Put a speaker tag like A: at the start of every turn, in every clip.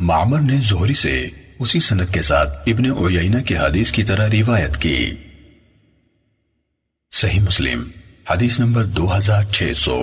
A: معمر نے زہری سے اسی سند کے ساتھ ابن عیینہ کی حدیث کی طرح روایت کی۔ صحیح مسلم حدیث number 2600۔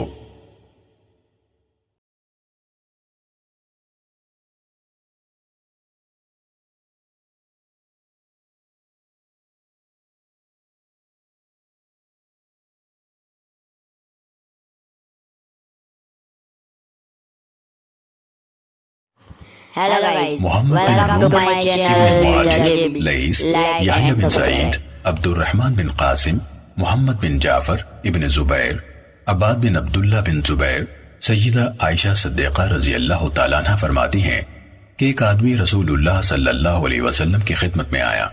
B: Hello guys,
A: Muhammad
B: welcome to my
A: ابن
B: channel
A: معاذ، لیث، یحییٰ بن سعید، عبد الرحمن بن قاسم، محمد بن جعفر ابن زبیر، عباد بن عبداللہ بن زبیر۔ سیدہ عائشہ صدیقہ رضی اللہ تعالیٰ عنہ فرماتی ہیں کہ ایک آدمی رسول اللہ صلی اللہ علیہ وسلم کی خدمت میں آیا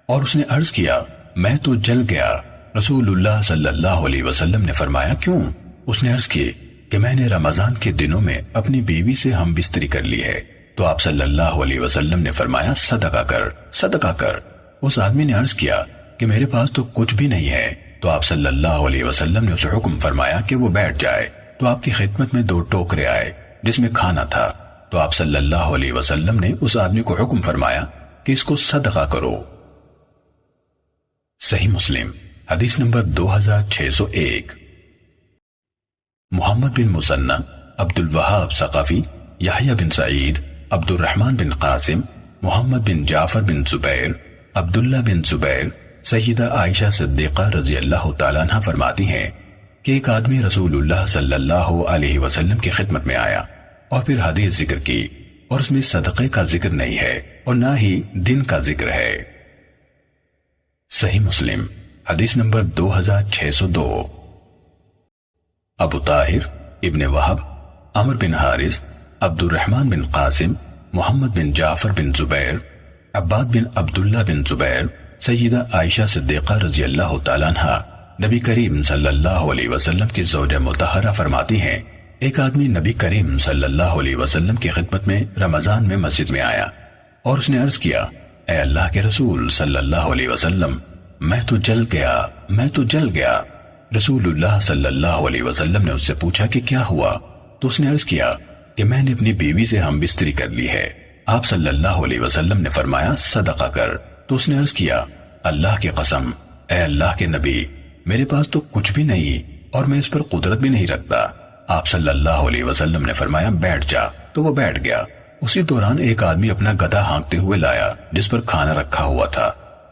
A: اور اس نے عرض کیا میں تو جل گیا۔ رسول اللہ صلی اللہ علیہ وسلم نے فرمایا کیوں؟ اس نے عرض کی کہ میں نے رمضان کے دنوں میں اپنی بیوی سے ہم بستری کر لی ہے۔ تو آپ صلی اللہ علیہ وسلم نے فرمایا صدقہ کر، صدقہ کر۔ اس آدمی نے عرض کیا کہ میرے پاس تو کچھ بھی نہیں ہے۔ تو آپ صلی اللہ علیہ وسلم نے اسے حکم فرمایا کہ وہ بیٹھ جائے۔ تو آپ کی خدمت میں 2 ٹوکرے آئے جس میں کھانا تھا۔ تو آپ صلی اللہ علیہ وسلم نے اس آدمی کو حکم فرمایا کہ اس کو صدقہ کرو۔ صحیح مسلم حدیث نمبر 2601۔ محمد بن مثنى، عبد الوہاب ثقفی، یحییٰ بن سعید، عبد الرحمن بن قاسم، محمد بن جعفر بن زبیر، عبداللہ بن زبیر۔ سیدہ عائشہ صدیقہ رضی اللہ تعالیٰ عنہ فرماتی ہیں کہ ایک آدمی رسول اللہ صلی اللہ علیہ وسلم کی خدمت میں آیا اور پھر حدیث ذکر کی اور اس میں صدقے کا ذکر نہیں ہے اور نہ ہی دن کا ذکر ہے۔ صحیح مسلم حدیث نمبر 2602۔ ابو طاہر، ابن وہب، عمر بن حارث، عبد الرحمن بن قاسم، محمد بن جعفر بن زبیر، عباد بن عبداللہ بن زبیر۔ سیدہ عائشہ صدیقہ رضی اللہ تعالیٰ عنہ نبی کریم صلی اللہ علیہ وسلم کی زوجہ مطہرہ فرماتی ہیں ایک آدمی نبی کریم صلی اللہ علیہ وسلم کی خدمت میں رمضان میں مسجد میں آیا اور اس نے عرض کیا اے اللہ کے رسول صلی اللہ علیہ وسلم میں تو جل گیا۔ رسول اللہ صلی اللہ علیہ وسلم نے اس سے پوچھا کہ کیا ہوا؟ تو اس نے عرض کیا کہ میں نے اپنی بیوی سے ہم بستری کر لی ہے۔ آپ صلی اللہ علیہ وسلم نے فرمایا صدقہ کر۔ تو اس نے عرض کیا اللہ کی قسم اے اللہ کے نبی میرے پاس تو کچھ بھی نہیں اور میں اس پر قدرت بھی نہیں رکھتا۔ آپ صلی اللہ علیہ وسلم نے فرمایا بیٹھ جا۔ تو وہ بیٹھ گیا۔ اسی دوران ایک آدمی اپنا گدھا ہانکتے ہوئے لایا جس پر کھانا رکھا ہوا تھا۔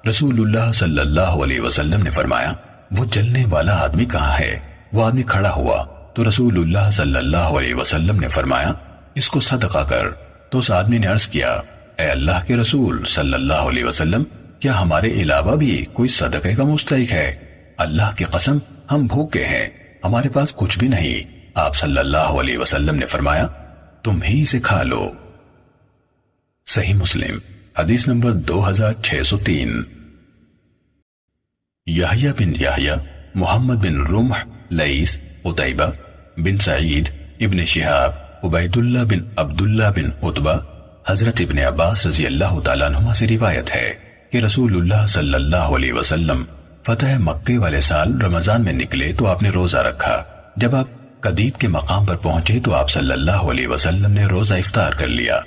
A: رسول اللہ صلی اللہ علیہ وسلم نے فرمایا وہ جلنے والا آدمی کہاں ہے؟ وہ آدمی کھڑا ہوا تو رسول اللہ صلی اللہ علیہ وسلم نے فرمایا اس کو صدقہ کر۔ تو اس آدمی نے عرض کیا اے اللہ کے رسول صلی اللہ علیہ وسلم کیا ہمارے علاوہ بھی کوئی صدقے کا مستحق ہے؟ اللہ کی قسم ہم بھوکے ہیں، ہمارے پاس کچھ بھی نہیں۔ آپ صلی اللہ علیہ وسلم نے فرمایا تم ہی اسے کھا لو۔ صحیح مسلم حدیث نمبر 2603۔ یحییٰ بن یحییٰ، محمد بن رمح، لیث، قتیبہ بن سعید، ابن شہاب، عبید اللہ بن عبداللہ بن عتبہ، حضرت ابن عباس رضی اللہ تعالیٰ عنہما سے روایت ہے کہ رسول اللہ صلی اللہ علیہ وسلم فتح مکہ والے سال رمضان میں نکلے تو آپ نے روزہ رکھا۔ جب آپ قدید کے مقام پر پہنچے تو آپ صلی اللہ علیہ وسلم نے روزہ افطار کر لیا۔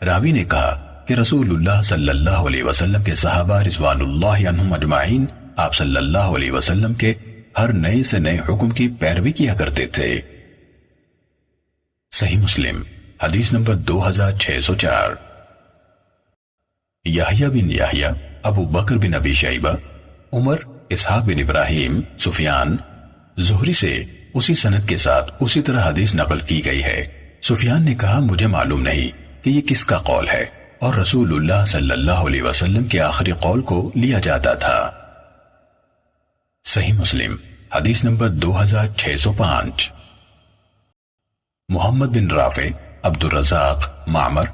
A: راوی نے کہا کہ رسول اللہ صلی اللہ علیہ وسلم کے صحابہ رضوان اللہ عنہم اجمعین آپ صلی اللہ علیہ وسلم کے ہر نئے سے نئے حکم کی پیروی کیا کرتے تھے۔ صحیح مسلم حدیث نمبر 2604۔ یحییٰ بن یحییٰ، ابو بکر بن ابی شیبہ، عمر، اسحاق بن ابراہیم، سفیان، زہری سے اسی سند کے ساتھ اسی طرح حدیث نقل کی گئی ہے۔ سفیان نے کہا مجھے معلوم نہیں کہ یہ کس کا قول ہے اور رسول اللہ صلی اللہ علیہ وسلم کے آخری قول کو لیا جاتا تھا۔ صحیح مسلم حدیث نمبر 2605۔ محمد بن رافع، عبد الرزاق، معمر،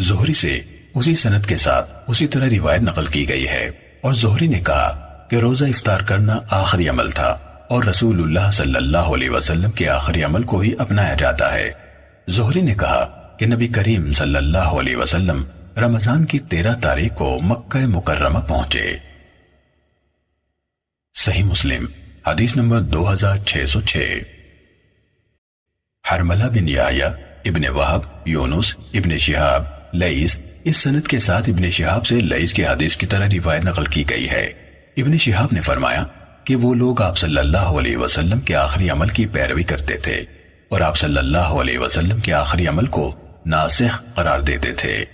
A: زہری سے اسی سند کے ساتھ اسی طرح روایت نقل کی گئی ہے اور زہری نے کہا کہ روزہ افطار کرنا آخری عمل تھا اور رسول اللہ صلی اللہ علیہ وسلم کے آخری عمل کو ہی اپنایا جاتا ہے۔ زہری نے کہا کہ نبی کریم صلی اللہ علیہ وسلم رمضان کی 13 تاریخ کو مکہ مکرمہ پہنچے۔ صحیح مسلم حدیث نمبر 2606۔ حرملہ بن یحییٰ، ابن وہب، یونس، ابن شہاب، لئیس اس سند کے ساتھ ابن شہاب سے لئیس کی حدیث کی طرح روایت نقل کی گئی ہے۔ ابن شہاب نے فرمایا کہ وہ لوگ آپ صلی اللہ علیہ وسلم کے آخری عمل کی پیروی کرتے تھے اور آپ صلی اللہ علیہ وسلم کے آخری عمل کو ناسخ قرار دیتے تھے۔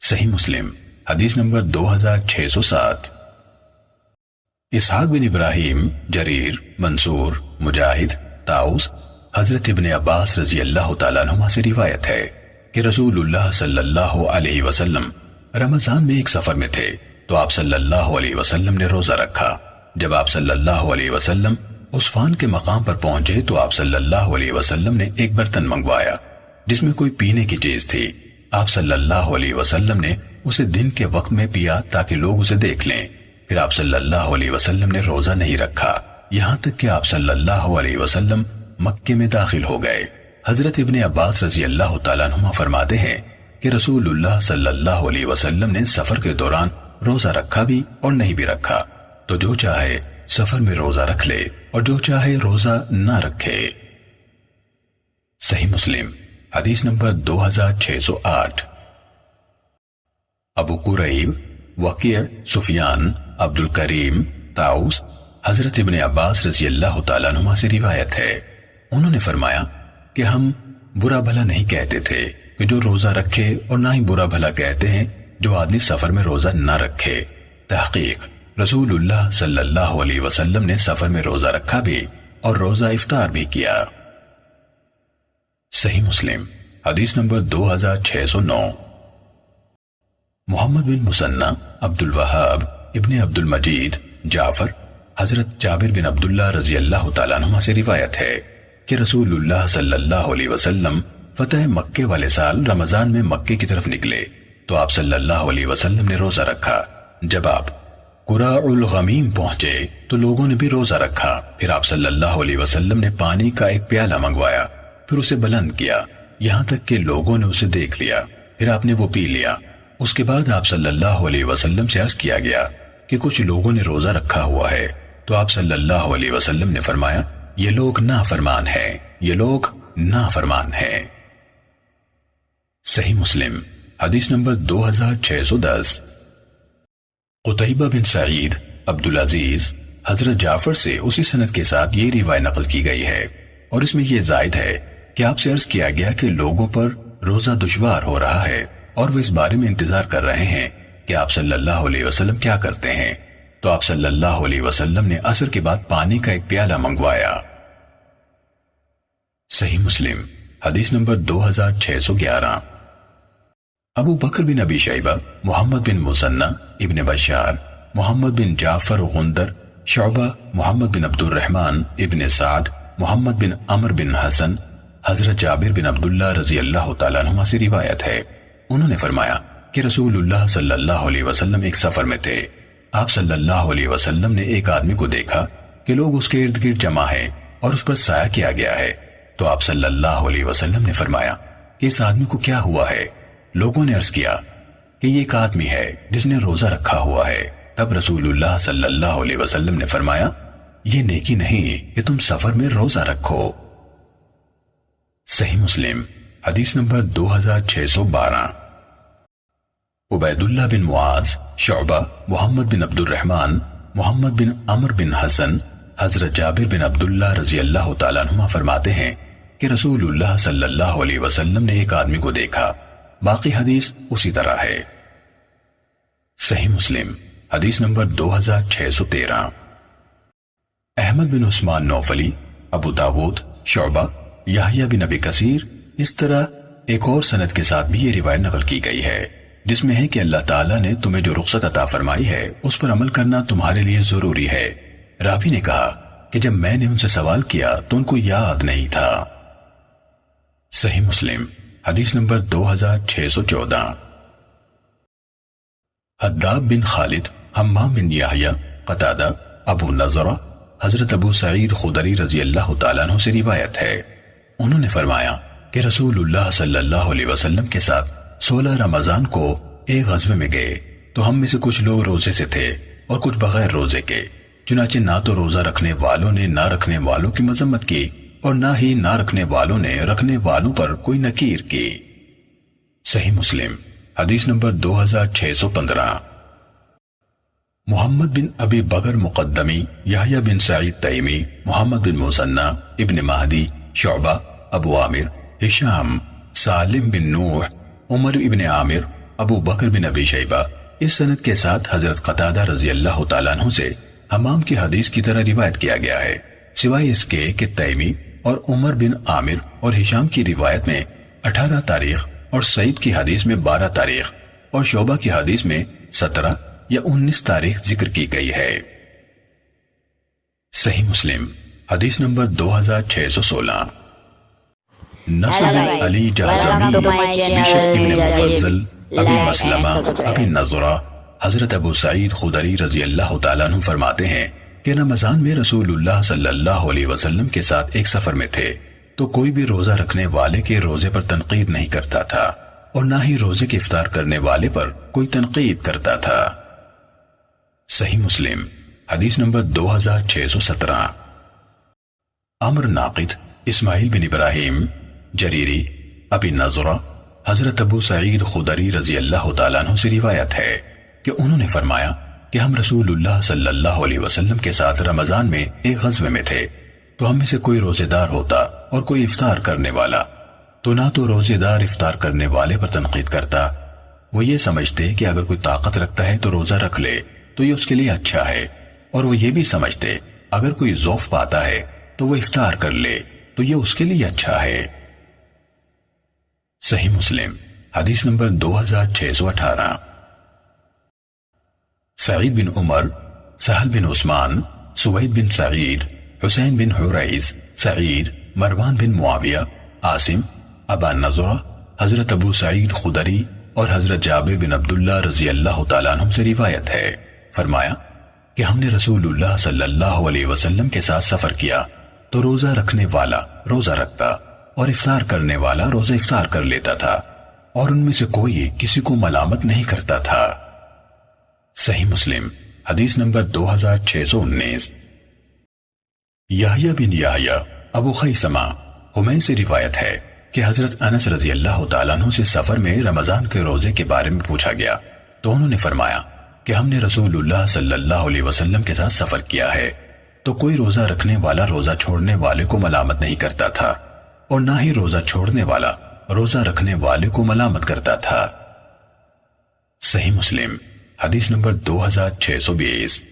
A: صحیح مسلم حدیث نمبر 2607۔ اسحاق بن ابراہیم، جریر، منصور، مجاہد، طاؤس، حضرت ابن عباس رضی اللہ تعالیٰ عنہما سے روایت ہے کہ رسول اللہ صلی اللہ علیہ وسلم رمضان میں ایک سفر میں تھے تو آپ صلی اللہ علیہ وسلم نے روزہ رکھا۔ جب آپ صلی اللہ علیہ وسلم عصفان کے مقام پر پہنچے تو آپ صلی اللہ علیہ وسلم نے ایک برتن منگوایا جس میں کوئی پینے کی چیز تھی۔ آپ صلی اللہ علیہ وسلم نے اسے دن کے وقت میں پیا تاکہ لوگ اسے دیکھ لیں۔ پھر آپ صلی اللہ علیہ وسلم نے روزہ نہیں رکھا یہاں تک کہ آپ صلی اللہ علیہ وسلم مکے میں داخل ہو گئے۔ حضرت ابن عباس رضی اللہ تعالیٰ عنہما فرماتے ہیں کہ رسول اللہ صلی اللہ علیہ وسلم نے سفر کے دوران روزہ رکھا بھی اور نہیں بھی رکھا، تو جو چاہے سفر میں روزہ رکھ لے اور جو چاہے روزہ نہ رکھے۔ صحیح مسلم حدیث نمبر 2608۔ ابو قریب، وکیع، سفیان، عبد الکریم، طاؤس، حضرت ابن عباس رضی اللہ تعالیٰ عنہما سے روایت ہے، انہوں نے فرمایا کہ ہم برا بھلا نہیں کہتے تھے کہ جو روزہ رکھے اور نہ ہی برا بھلا کہتے ہیں جو آدمی سفر میں روزہ نہ رکھے۔ تحقیق رسول اللہ صلی اللہ علیہ وسلم نے سفر میں روزہ رکھا بھی اور روزہ افطار بھی کیا۔ صحیح مسلم حدیث نمبر 2609۔ محمد بن مثنى، عبد الوہاب، ابن عبد المجید، جعفر، حضرت جابر بن عبداللہ رضی اللہ تعالیٰ عنہما سے روایت ہے کہ رسول اللہ صلی اللہ علیہ وسلم فتح مکے والے سال رمضان میں مکے کی طرف نکلے تو آپ صلی اللہ علیہ وسلم نے روزہ رکھا۔ جب آپ قراء الغمیم پہنچے تو لوگوں نے بھی روزہ رکھا۔ پھر آپ صلی اللہ علیہ وسلم نے پانی کا ایک پیالہ منگوایا، پھر اسے بلند کیا یہاں تک کہ لوگوں نے اسے دیکھ لیا، پھر آپ نے وہ پی لیا۔ اس کے بعد آپ صلی اللہ علیہ وسلم سے عرض کیا گیا کہ کچھ لوگوں نے روزہ رکھا ہوا ہے، تو آپ صلی اللہ علیہ وسلم نے فرمایا یہ لوگ نافرمان ہیں، یہ لوگ نافرمان ہیں۔ صحیح مسلم حدیث نمبر 2610۔ قتیبہ بن سعید، عبدالعزیز، حضرت جعفر سے اسی سند کے ساتھ یہ روایت نقل کی گئی ہے اور اس میں یہ زائد ہے کہ آپ سے عرض کیا گیا کہ لوگوں پر روزہ دشوار ہو رہا ہے اور وہ اس بارے میں انتظار کر رہے ہیں کہ آپ صلی اللہ علیہ وسلم کیا کرتے ہیں، تو آپ صلی اللہ علیہ وسلم نے عصر کے بعد پانی کا ایک پیالہ منگوایا۔ صحیح مسلم حدیث نمبر 2611۔ ابو بکر بن ابی شیبہ، محمد بن مثنى، ابن بشار، محمد بن جعفر غندر، شعبہ، محمد بن عبد الرحمن، ابن سعد، محمد بن عمر بن حسن، حضرت جابر بن عبداللہ رضی اللہ تعالیٰ عنہما سے روایت ہے، انہوں نے فرمایا کہ رسول اللہ صلی اللہ علیہ وسلم ایک سفر میں تھے۔ آپ صلی اللہ علیہ وسلم نے ایک آدمی کو دیکھا کہ لوگ اس کے ارد گرد جمع ہیں اور اس پر سایہ کیا گیا ہے، تو آپ صلی اللہ علیہ وسلم نے فرمایا کہ اس آدمی کو کیا ہوا ہے؟ لوگوں نے عرض کیا کہ یہ ایک آدمی ہے جس نے روزہ رکھا ہوا ہے۔ تب رسول اللہ صلی اللہ علیہ وسلم نے فرمایا یہ نیکی نہیں کہ تم سفر میں روزہ رکھو۔ صحیح مسلم حدیث نمبر 2612۔ عبید اللہ بن معاذ، شعبہ، محمد بن عبد الرحمن، محمد بن عمر بن حسن، حضرت جابر بن عبداللہ رضی اللہ تعالیٰ عنہما فرماتے ہیں کہ رسول اللہ صلی اللہ علیہ وسلم نے ایک آدمی کو دیکھا۔ باقی حدیث اسی طرح ہے۔ صحیح مسلم حدیث نمبر 2613۔ احمد بن عثمان نوفلی، ابو داود، شعبہ، یحییٰ بن ابی کثیر، اس طرح ایک اور سند کے ساتھ بھی یہ روایت نقل کی گئی ہے جس میں ہے کہ اللہ تعالیٰ نے تمہیں جو رخصت عطا فرمائی ہے اس پر عمل کرنا تمہارے لیے ضروری ہے۔ راوی نے کہا کہ جب میں نے ان سے سوال کیا تو ان کو یاد نہیں تھا۔ صحیح مسلم حدیث نمبر 2614۔ حداب بن خالد، حمام بن یحییٰ، قتادہ، ابو نضرہ، حضرت ابو سعید خدری رضی اللہ تعالیٰ عنہ سے روایت ہے، انہوں نے فرمایا کہ رسول اللہ صلی اللہ علیہ وسلم کے ساتھ 16 رمضان کو ایک غزوے میں گئے تو ہم میں سے کچھ لوگ روزے سے تھے اور کچھ بغیر روزے کے، چنانچہ نہ تو روزہ رکھنے والوں نے نہ رکھنے والوں کی مذمت کی اور نہ ہی نہ رکھنے والوں نے رکھنے والوں پر کوئی نکیر کی۔ صحیح مسلم حدیث نمبر 2615۔ محمد بن ابی بکر مقدمی، یحییٰ بن سعید تیمی، محمد بن مثنی، ابن مہدی، شعبہ، ابو عامر، ہشام، سالم بن نوح، عمر ابن عامر، ابو بکر بن ابی شیبہ اس سند کے ساتھ حضرت قتادہ رضی اللہ تعالیٰ عنہ سے حمام کی حدیث کی طرح روایت کیا گیا ہے، سوائے اس کے کہ تیمی اور عمر بن عامر اور ہشام کی روایت میں 18 تاریخ اور سعید کی حدیث میں 12 تاریخ اور شعبہ کی حدیث میں 17 یا 19 تاریخ ذکر کی گئی ہے۔ صحیح مسلم حدیث نمبر 2616۔ نصر بن علی جہضمی، بشر ابن مفضل، ابی مسلمہ، ابی نضرہ، حضرت ابو سعید خدری رضی اللہ تعالیٰ عنہ فرماتے ہیں کہ رمضان میں رسول اللہ صلی اللہ علیہ وسلم کے ساتھ ایک سفر میں تھے تو کوئی بھی روزہ رکھنے والے کے روزے پر تنقید نہیں کرتا تھا اور نہ ہی روزے کے افطار کرنے والے پر کوئی تنقید کرتا تھا۔ صحیح مسلم حدیث نمبر 2617۔ عمر ناقد، اسماعیل بن ابراہیم جریری، ابی نضرہ، حضرت ابو سعید خدری رضی اللہ تعالیٰ عنہ سے روایت ہے کہ انہوں نے فرمایا کہ ہم رسول اللہ صلی اللہ علیہ وسلم کے ساتھ رمضان میں ایک غزوے میں تھے تو ہم میں سے کوئی روزے دار ہوتا اور کوئی افطار کرنے والا، تو نہ تو روزے دار افطار کرنے والے پر تنقید کرتا، وہ یہ سمجھتے کہ اگر کوئی طاقت رکھتا ہے تو روزہ رکھ لے تو یہ اس کے لیے اچھا ہے، اور وہ یہ بھی سمجھتے اگر کوئی ضعف پاتا ہے تو وہ افطار کر لے تو یہ اس کے لیے اچھا ہے۔ صحیح مسلم حدیث نمبر 2618۔ سعید بن عمر، سہل بن عثمان، سوید بن سعید، حسین بن حریث، سعید، مروان بن معاویہ، عاصم، ابا نضرہ، حضرت ابو سعید خدری اور حضرت جابر بن عبداللہ رضی اللہ تعالیٰ عنہ سے روایت ہے، فرمایا کہ ہم نے رسول اللہ صلی اللہ علیہ وسلم کے ساتھ سفر کیا تو روزہ رکھنے والا روزہ رکھتا اور افطار کرنے والا روزہ افطار کر لیتا تھا اور ان میں سے کوئی کسی کو ملامت نہیں کرتا تھا۔ صحیح مسلم حدیث نمبر 2619۔ یحییٰ بن یحییٰ، ابو خیثمہ، حمید سے روایت ہے کہ حضرت انس رضی اللہ تعالیٰ عنہ سے سفر میں رمضان کے روزے کے بارے میں پوچھا گیا تو انہوں نے فرمایا کہ ہم نے رسول اللہ صلی اللہ علیہ وسلم کے ساتھ سفر کیا ہے تو کوئی روزہ رکھنے والا روزہ چھوڑنے والے کو ملامت نہیں کرتا تھا اور نہ ہی روزہ چھوڑنے والا روزہ رکھنے والے کو ملامت کرتا تھا۔ صحیح مسلم حدیث نمبر 2620۔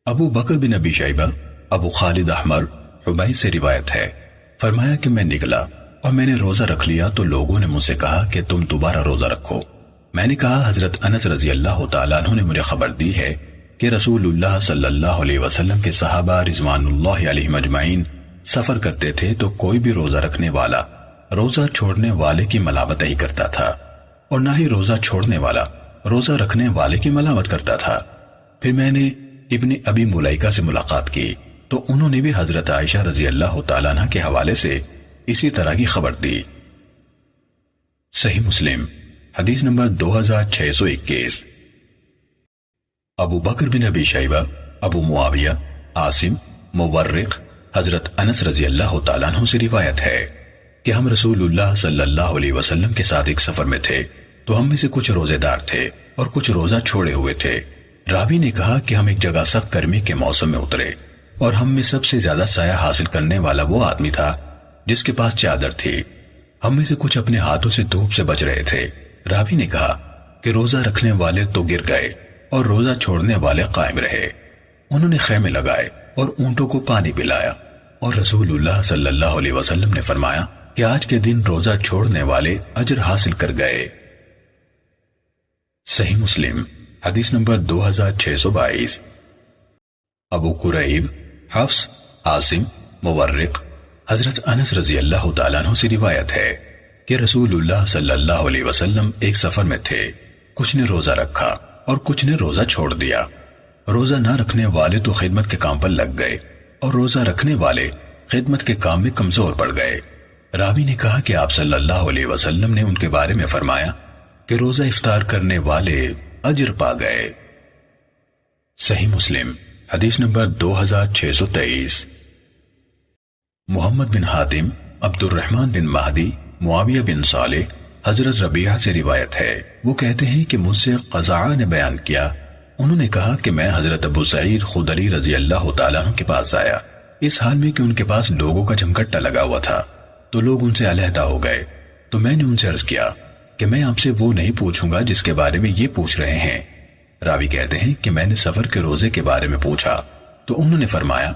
A: ابو بکر بن ابی شیبہ، ابو خالد احمر، حبیب سے روایت ہے، فرمایا کہ میں نکلا اور میں نے روزہ رکھ لیا تو لوگوں نے مجھ سے کہا کہ تم دوبارہ روزہ رکھو۔ میں نے کہا حضرت انس رضی اللہ تعالیٰ عنہ نے مجھے خبر دی ہے کہ رسول اللہ صلی اللہ علیہ وسلم کے صحابہ رضوان اللہ علیہم اجمعین سفر کرتے تھے تو کوئی بھی روزہ رکھنے والا روزہ چھوڑنے والے کی ملامت نہیں کرتا تھا اور نہ ہی روزہ چھوڑنے والا روزہ رکھنے والے کی ملامت کرتا تھا۔ پھر میں نے ابن ابی ملیکہ سے ملاقات کی تو انہوں نے بھی حضرت عائشہ رضی اللہ تعالیٰ عنہ کے حوالے سے اسی طرح کی خبر دی۔ صحیح مسلم حدیث نمبر 2621۔ ابو بکر بن ابی شیبہ، ابو معاویہ، عاصم، مورق، حضرت انس رضی اللہ تعالیٰ عنہ سے روایت ہے کہ ہم رسول اللہ صلی اللہ علیہ وسلم کے ساتھ ایک سفر میں تھے تو ہم میں سے کچھ روزے دار تھے اور کچھ روزہ چھوڑے ہوئے تھے۔ راوی نے کہا کہ ہم ایک جگہ سخت گرمی کے موسم میں اترے اور ہم میں سب سے زیادہ سایہ حاصل کرنے والا وہ آدمی تھا جس کے پاس چادر تھی۔ ہم میں سے کچھ اپنے ہاتھوں سے دھوپ سے بچ رہے تھے۔ راوی نے کہا کہ روزہ رکھنے والے تو گر گئے اور روزہ چھوڑنے والے قائم رہے۔ انہوں نے خیمے لگائے اور اونٹوں کو پانی پلایا اور رسول اللہ صلی اللہ علیہ وسلم نے فرمایا کہ آج کے دن روزہ چھوڑنے والے اجر حاصل کر گئے۔ صحیح مسلم حدیث نمبر 2622۔ ابو قریب، حفص، عاصم، مورق، حضرت انس رضی اللہ تعالیٰ عنہ سے روایت ہے کہ رسول اللہ صلی اللہ علیہ وسلم ایک سفر میں تھے، کچھ نے روزہ رکھا اور کچھ نے روزہ چھوڑ دیا۔ روزہ نہ رکھنے والے تو خدمت کے کام پر لگ گئے اور روزہ رکھنے والے خدمت کے کام میں کمزور پڑ گئے۔ راوی نے کہا کہ آپ صلی اللہ علیہ وسلم نے ان کے بارے میں فرمایا کہ روزہ افطار کرنے والے اجر پا گئے۔ صحیح مسلم حدیث نمبر 2623۔ محمد بن حاتم، عبد الرحمن بن مہدی، معاویہ بن صالح، حضرت ربیعہ سے روایت ہے، وہ کہتے ہیں کہ مجھ سے قزعہ نے بیان کیا، انہوں نے کہا کہ میں حضرت ابو سعید خدری رضی اللہ تعالیٰ عنہ کے پاس آیا، اس حال میں کہ ان کے پاس لوگوں کا جمگٹا لگا ہوا تھا، تو لوگ ان سے علیحدہ ہو گئے، تو میں نے ان سے عرض کیا کہ میں آپ سے وہ نہیں پوچھوں گا جس کے بارے میں یہ پوچھ رہے ہیں۔ راوی کہتے ہیں کہ میں نے سفر کے روزے کے بارے میں پوچھا تو انہوں نے فرمایا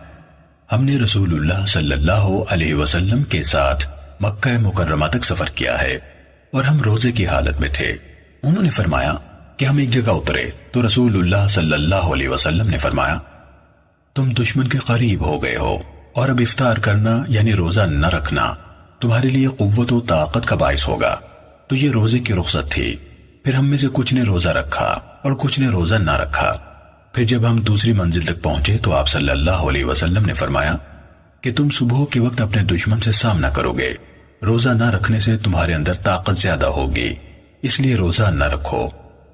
A: ہم نے رسول اللہ صلی اللہ علیہ وسلم کے ساتھ مکہ مکرمہ تک سفر کیا ہے اور ہم روزے کی حالت میں تھے۔ انہوں نے فرمایا کہ ہم ایک جگہ اترے تو رسول اللہ صلی اللہ علیہ وسلم نے فرمایا تم دشمن کے قریب ہو گئے ہو اور اب افطار کرنا یعنی روزہ نہ رکھنا تمہارے لیے قوت و طاقت کا باعث ہوگا۔ تو یہ روزے کی رخصت تھی۔ پھر ہم میں سے کچھ نے روزہ رکھا اور کچھ نے روزہ نہ رکھا۔ پھر جب ہم دوسری منزل تک پہنچے تو آپ صلی اللہ علیہ وسلم نے فرمایا کہ تم صبح کے وقت اپنے دشمن سے سامنا کرو گے، روزہ نہ رکھنے سے تمہارے اندر طاقت زیادہ ہوگی، اس لیے روزہ نہ رکھو۔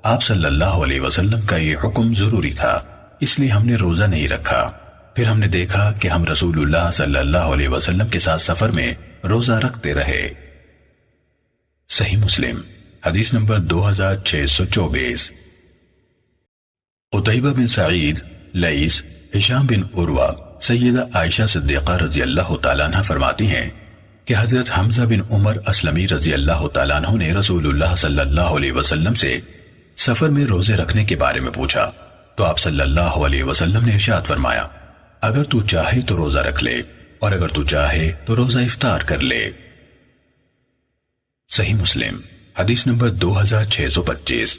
A: آپ صلی اللہ علیہ وسلم کا یہ حکم ضروری تھا، اس لیے ہم نے روزہ نہیں رکھا۔ پھر ہم نے دیکھا کہ ہم رسول اللہ صلی اللہ علیہ وسلم کے ساتھ سفر میں روزہ رکھتے رہے۔ صحیح مسلم حدیث نمبر 2624۔ قتیبہ بن سعید، لیث، ہشام بن عروہ، سیدہ عائشہ صدیقہ رضی اللہ تعالیٰ عنہ فرماتی ہیں کہ حضرت حمزہ بن عمر اسلمی رضی اللہ تعالیٰ عنہ نے رسول اللہ صلی اللہ علیہ وسلم سے سفر میں روزے رکھنے کے بارے میں پوچھا تو آپ صلی اللہ علیہ وسلم نے ارشاد فرمایا اگر تو چاہے تو روزہ رکھ لے اور اگر تو چاہے تو روزہ افطار کر لے۔ صحیح مسلم حدیث نمبر 2625۔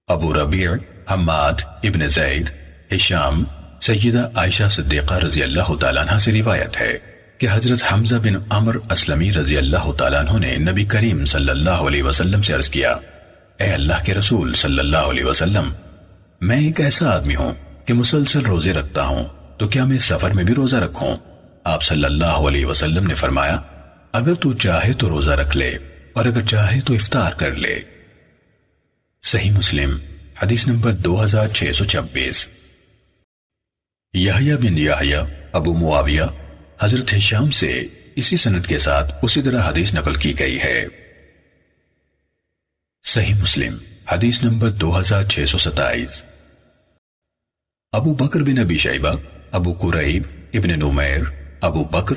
A: ابو ربیع، حماد ابن زید، ہشام، سیدہ عائشہ صدیقہ رضی اللہ تعالیٰ عنہ سے روایت ہے کہ حضرت حمزہ بن عمر اسلمی رضی اللہ تعالیٰ عنہ نے نبی کریم صلی اللہ علیہ وسلم سے عرض کیا اے اللہ کے رسول صلی اللہ علیہ وسلم، میں ایک ایسا آدمی ہوں کہ مسلسل روزے رکھتا ہوں، تو کیا میں سفر میں بھی روزہ رکھوں؟ آپ صلی اللہ علیہ وسلم نے فرمایا اگر تو چاہے تو روزہ رکھ لے اور اگر چاہے تو افطار کر لے۔ صحیح مسلم حدیث نمبر 2626۔ یحییٰ بن یحییٰ ابو معاویہ حضرت ہشام سے اسی سند کے ساتھ اسی طرح حدیث نقل کی گئی ہے۔ صحیح مسلم حدیث نمبر 2627۔ ابو بکر بن ابی شیبہ، ابو قریب ابن نمیر، ابو بکر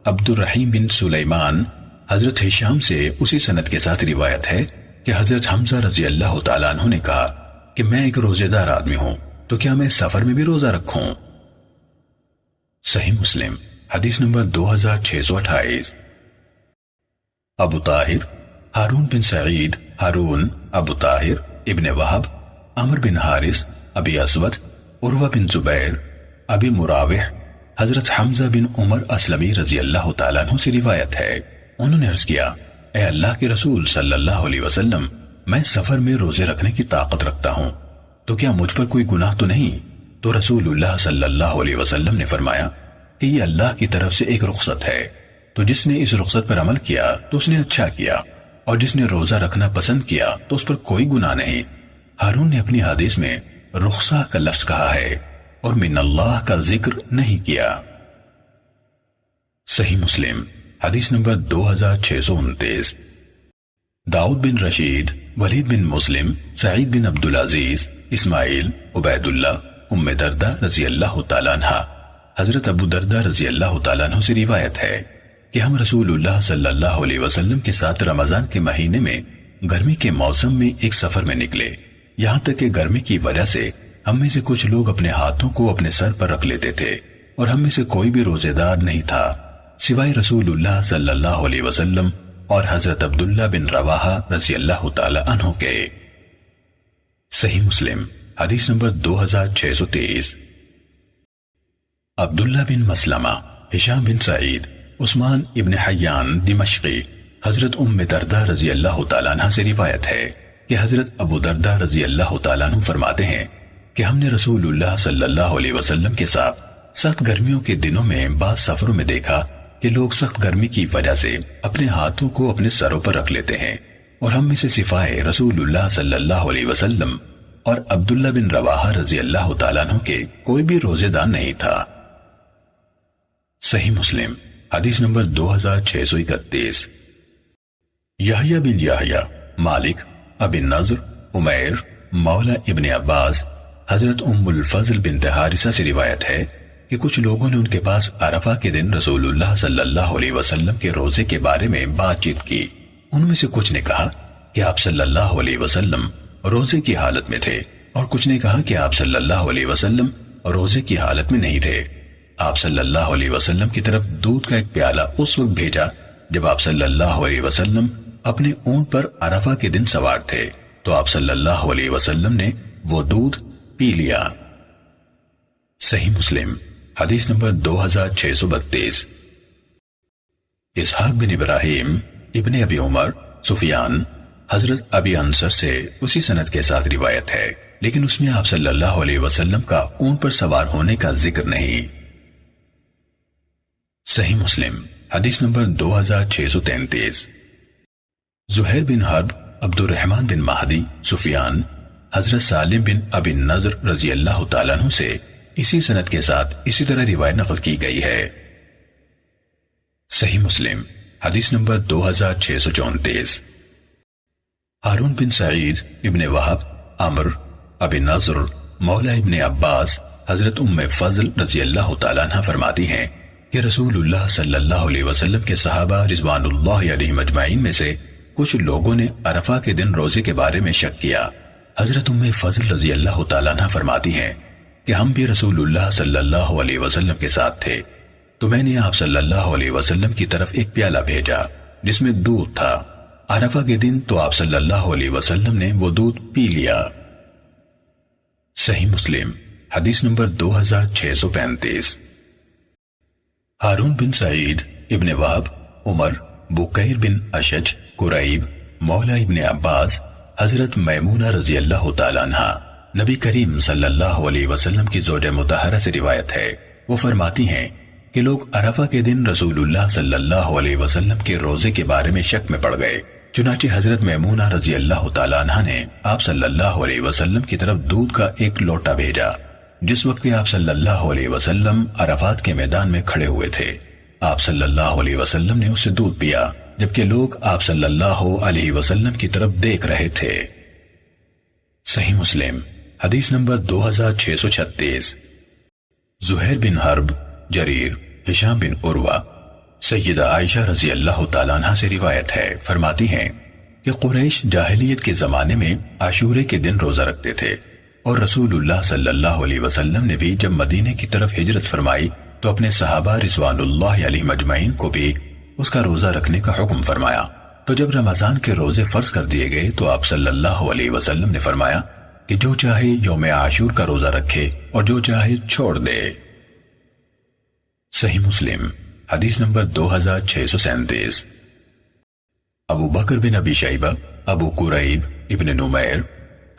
A: عبد الرحیم بن سلیمان حضرت ہشام سے اسی سند کے ساتھ روایت ہے کہ حضرت حمزہ رضی اللہ تعالیٰ عنہ نے کہا کہ میں ایک روزے دار آدمی ہوں، تو کیا میں سفر میں بھی روزہ رکھوں؟ صحیح مسلم حدیث نمبر 2628۔ ابو طاہر ہارون بن سعید، ہارون ابو طاہر ابن وہب، عمر بن حارث، ابی اسود، عروہ بن زبیر، ابی مراوح حضرت حمزہ بن عمر اسلمی رضی اللہ تعالیٰ عنہ سے روایت ہے، انہوں نے عرض کیا اے اللہ کے رسول صلی اللہ علیہ وسلم، میں سفر میں روزے رکھنے کی طاقت رکھتا ہوں، تو کیا مجھ پر کوئی گناہ تو نہیں؟ تو رسول اللہ صلی اللہ علیہ وسلم نے فرمایا کہ یہ اللہ کی طرف سے ایک رخصت ہے، تو جس نے اس رخصت پر عمل کیا تو اس نے اچھا کیا، اور جس نے روزہ رکھنا پسند کیا تو اس پر کوئی گناہ نہیں۔ ہارون نے اپنی حدیث میں رخصہ کا لفظ کہا ہے اور من اللہ کا ذکر نہیں کیا۔ صحیح مسلم حدیث نمبر 2629۔ داؤد بن رشید، ولید بن مسلم، سعید بن عبدالعزیز، اسماعیل، عبید اللہ، ام دردہ رضی اللہ تعالیٰ عنہ حضرت ابو دردہ رضی اللہ تعالیٰ عنہ سے روایت ہے کہ ہم رسول اللہ صلی اللہ علیہ وسلم کے ساتھ رمضان کے مہینے میں گرمی کے موسم میں ایک سفر میں نکلے، یہاں تک کہ گرمی کی وجہ سے ہم میں سے کچھ لوگ اپنے ہاتھوں کو اپنے سر پر رکھ لیتے تھے اور ہم میں سے کوئی بھی روزے دار نہیں تھا سوائے رسول اللہ صلی اللہ علیہ وسلم اور حضرت عبداللہ بن رواحہ رضی اللہ تعالی عنہ کے۔ صحیح مسلم حدیث نمبر 2623۔ عبداللہ بن مسلمہ، ہشام بن سعید، عثمان ابن حیان دمشقی، حضرت ام دردہ رضی اللہ تعالیٰ عنہ سے روایت ہے کہ حضرت ابو دردہ رضی اللہ تعالیٰ عنہ فرماتے ہیں کہ ہم نے رسول اللہ صلی اللہ علیہ وسلم کے ساتھ سخت گرمیوں کے دنوں میں بعض سفروں میں دیکھا کہ لوگ سخت گرمی کی وجہ سے اپنے ہاتھوں کو اپنے سروں پر رکھ لیتے ہیں، اور ہم میں سے سفائے رسول اللہ صلی اللہ علیہ وسلم اور عبداللہ بن رواحہ رضی اللہ تعالیٰ عنہ کے کوئی بھی روزے دار نہیں تھا۔ صحیح مسلم حدیث نمبر 2631۔ یحییٰ بن یحییٰ، مالک، ابی النضر، عمیر مولا ابن عباس، حضرت ام الفضل بنت حارثہ سے روایت ہے کہ کچھ لوگوں نے ان کے پاس عرفہ کے دن رسول اللہ صلی اللہ علیہ وسلم کے روزے کے بارے میں بات چیت کی۔ ان میں سے کچھ نے کہا کہ آپ صلی اللہ علیہ وسلم روزے کی حالت میں تھے، اور کچھ نے کہا کہ آپ صلی اللہ علیہ وسلم روزے کی حالت میں نہیں تھے۔ آپ صلی اللہ علیہ وسلم کی طرف دودھ کا ایک پیالہ اس وقت بھیجا جب آپ صلی اللہ علیہ وسلم اپنے اونٹ پر عرفہ کے دن سوار تھے، تو آپ صلی اللہ علیہ وسلم نے وہ دودھ پی لیا۔ صحیح مسلم حدیث نمبر 2632۔ اسحاق بن ابراہیم ابن ابی عمر سفیان حضرت ابی انصر سے اسی سند کے ساتھ روایت ہے، لیکن اس میں آپ صلی اللہ علیہ وسلم کا اونٹ پر سوار ہونے کا ذکر نہیں۔ صحیح مسلم حدیث نمبر 2633۔ زہیر بن حرب عبد الرحمن بن مہدی سفیان حضرت سالم بن ابی النضر رضی اللہ تعالیٰ عنہ سے اسی سند کے ساتھ اسی طرح روایت نقل کی گئی ہے۔ صحیح مسلم حدیث نمبر 2634۔ ہارون بن سعید ابن وہب عمر ابی نضر مولا ابن عباس حضرت ام فضل رضی اللہ تعالیٰ عنہ فرماتی ہیں کہ رسول اللہ صلی اللہ علیہ وسلم کے صحابہ رضوان اللہ علیہم اجمعین میں سے کچھ لوگوں نے عرفہ کے دن روزے کے بارے میں شک کیا۔ حضرت ام فضل رضی اللہ تعالیٰ عنہ فرماتی ہیں کہ ہم بھی رسول اللہ صلی اللہ علیہ وسلم کے ساتھ تھے، تو میں نے آپ صلی اللہ علیہ وسلم کی طرف ایک پیالہ بھیجا جس میں دودھ تھا۔ عرفہ کے دن تو آپ صلی اللہ علیہ وسلم نے وہ دودھ پی لیا۔ صحیح مسلم حدیث نمبر 2635۔ ہارون بن سعید ابن وہب عمر بکیر بن اشج قریب مولا ابن عباس حضرت میمونہ رضی اللہ تعالیٰ عنہ نبی کریم صلی اللہ علیہ وسلم کی زوجہ مطہرہ سے روایت ہے، وہ فرماتی ہیں کہ لوگ عرفہ کے دن رسول اللہ صلی اللہ علیہ وسلم کے روزے کے بارے میں شک میں پڑ گئے، چنانچہ حضرت میمونہ رضی اللہ تعالیٰ عنہ نے آپ صلی اللہ علیہ وسلم کی طرف دودھ کا ایک لوٹا بھیجا، جس وقت کہ آپ صلی اللہ علیہ وسلم عرفات کے میدان میں کھڑے ہوئے تھے۔ آپ صلی اللہ علیہ وسلم نے اسے دودھ پیا، جبکہ لوگ آپ صلی اللہ علیہ وسلم کی طرف دیکھ رہے تھے۔ صحیح مسلم حدیث نمبر 2636۔ زہیر بن حرب جریر ہشام بن عروہ سیدہ عائشہ رضی اللہ تعالیٰ عنہ سے روایت ہے، فرماتی ہیں کہ قریش جاہلیت کے زمانے میں عاشورے کے دن روزہ رکھتے تھے، اور رسول اللہ صلی اللہ علیہ وسلم نے بھی جب مدینے کی طرف ہجرت فرمائی تو اپنے صحابہ رضوان اللہ علیہ مجمعین کو بھی اس کا روزہ رکھنے کا حکم فرمایا۔ تو جب رمضان کے روزے فرض کر دیے گئے تو آپ صلی اللہ علیہ وسلم نے فرمایا کہ جو چاہے یوم عاشور کا روزہ رکھے اور جو چاہے چھوڑ دے۔ صحیح مسلم حدیث نمبر 2637۔ ابو بکر بن ابی شیبہ ابو قریب ابن نمیر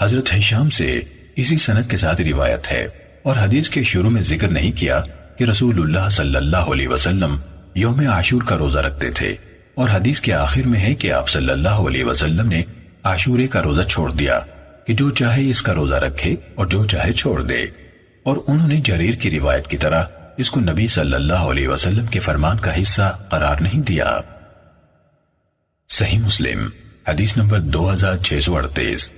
A: حضرت ہشام سے اسی سند کے ساتھ روایت ہے، اور حدیث کے شروع میں ذکر نہیں کیا کہ رسول اللہ صلی اللہ علیہ وسلم یوم عاشور کا روزہ رکھتے تھے، اور حدیث کے آخر میں ہے کہ آپ صلی اللہ علیہ وسلم نے عاشورے کا روزہ چھوڑ دیا کہ جو چاہے اس کا روزہ رکھے اور جو چاہے چھوڑ دے، اور انہوں نے جریر کی روایت کی طرح اس کو نبی صلی اللہ علیہ وسلم کے فرمان کا حصہ قرار نہیں دیا۔ صحیح مسلم حدیث نمبر 2638۔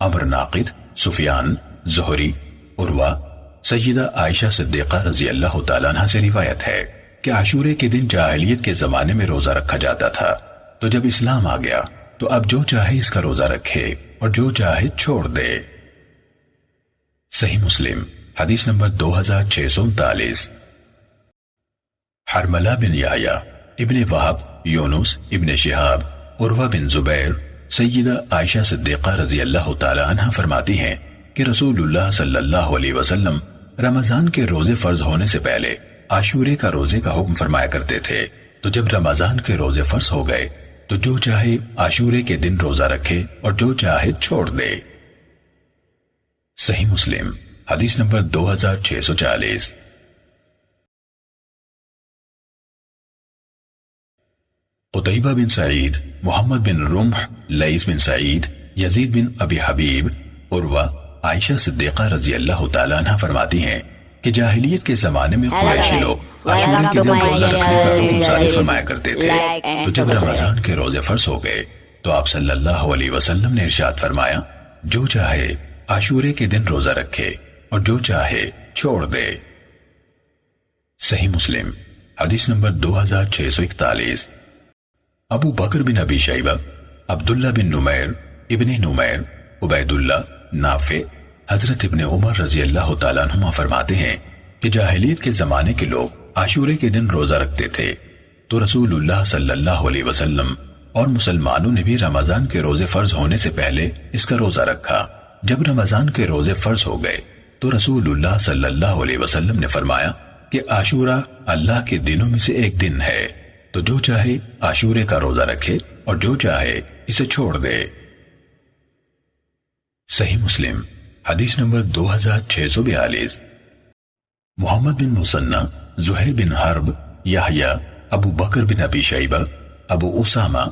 A: عمر ناقد سفیان زہری عروہ سیدہ عائشہ صدیقہ رضی اللہ تعالیٰ عنہ سے روایت ہے کہ عاشورے کے دن جاہلیت کے زمانے میں روزہ رکھا جاتا تھا، تو جب اسلام آ گیا تو اب جو چاہے اس کا روزہ رکھے اور جو چاہے چھوڑ دے۔ صحیح مسلم حدیث نمبر 2639۔ حرملہ بن یحییٰ ابن وہب یونس ابن شہاب عروہ بن زبیر سیدہ عائشہ صدیقہ رضی اللہ تعالی عنہ فرماتی ہیں کہ رسول اللہ صلی اللہ علیہ وسلم رمضان کے روزے فرض ہونے سے پہلے عاشورے کا روزے کا حکم فرمایا کرتے تھے، تو جب رمضان کے روزے فرض ہو گئے تو جو چاہے عاشورے کے دن روزہ رکھے اور جو چاہے چھوڑ دے۔ صحیح مسلم حدیث نمبر 2640۔ قتیبہ بن سعید محمد بن رمح لیث بن سعید یزید بن ابی حبیب عروہ عائشہ صدیقہ رضی اللہ تعالیٰ عنہ فرماتی ہیں کہ جاہلیت کے زمانے میں قریشی لوگ عاشورے کے دن روزہ رکھنے کا حکم صادر فرمایا کرتے تھے۔ تو جب رمضان کے روزے فرض ہو گئے تو آپ صلی اللہ علیہ وسلم نے ارشاد فرمایا، جو چاہے عاشورے کے دن روزہ رکھے اور جو چاہے چھوڑ دے۔ صحیح مسلم حدیث نمبر 2641۔ ابو بکر بن ابی شیبہ، عبداللہ بن نمیر، ابن نمیر، عبید اللہ، نافع، حضرت ابن عمر رضی اللہ تعالیٰ عنہما فرماتے ہیں کہ جاہلیت کے زمانے کے لوگ عاشورے کے دن روزہ رکھتے تھے، تو رسول اللہ صلی اللہ علیہ وسلم اور مسلمانوں نے بھی رمضان کے روزے فرض ہونے سے پہلے اس کا روزہ رکھا۔ جب رمضان کے روزے فرض ہو گئے تو رسول اللہ صلی اللہ علیہ وسلم نے فرمایا کہ عاشورہ اللہ کے دنوں میں سے ایک دن ہے، تو جو چاہے عاشورے کا روزہ رکھے اور جو چاہے اسے چھوڑ دے۔ صحیح مسلم حدیث نمبر 2642۔ محمد بن مثنى، زہیر بن حرب، یحییٰ، ابو بکر بن ابی شیبہ، ابو اسامہ،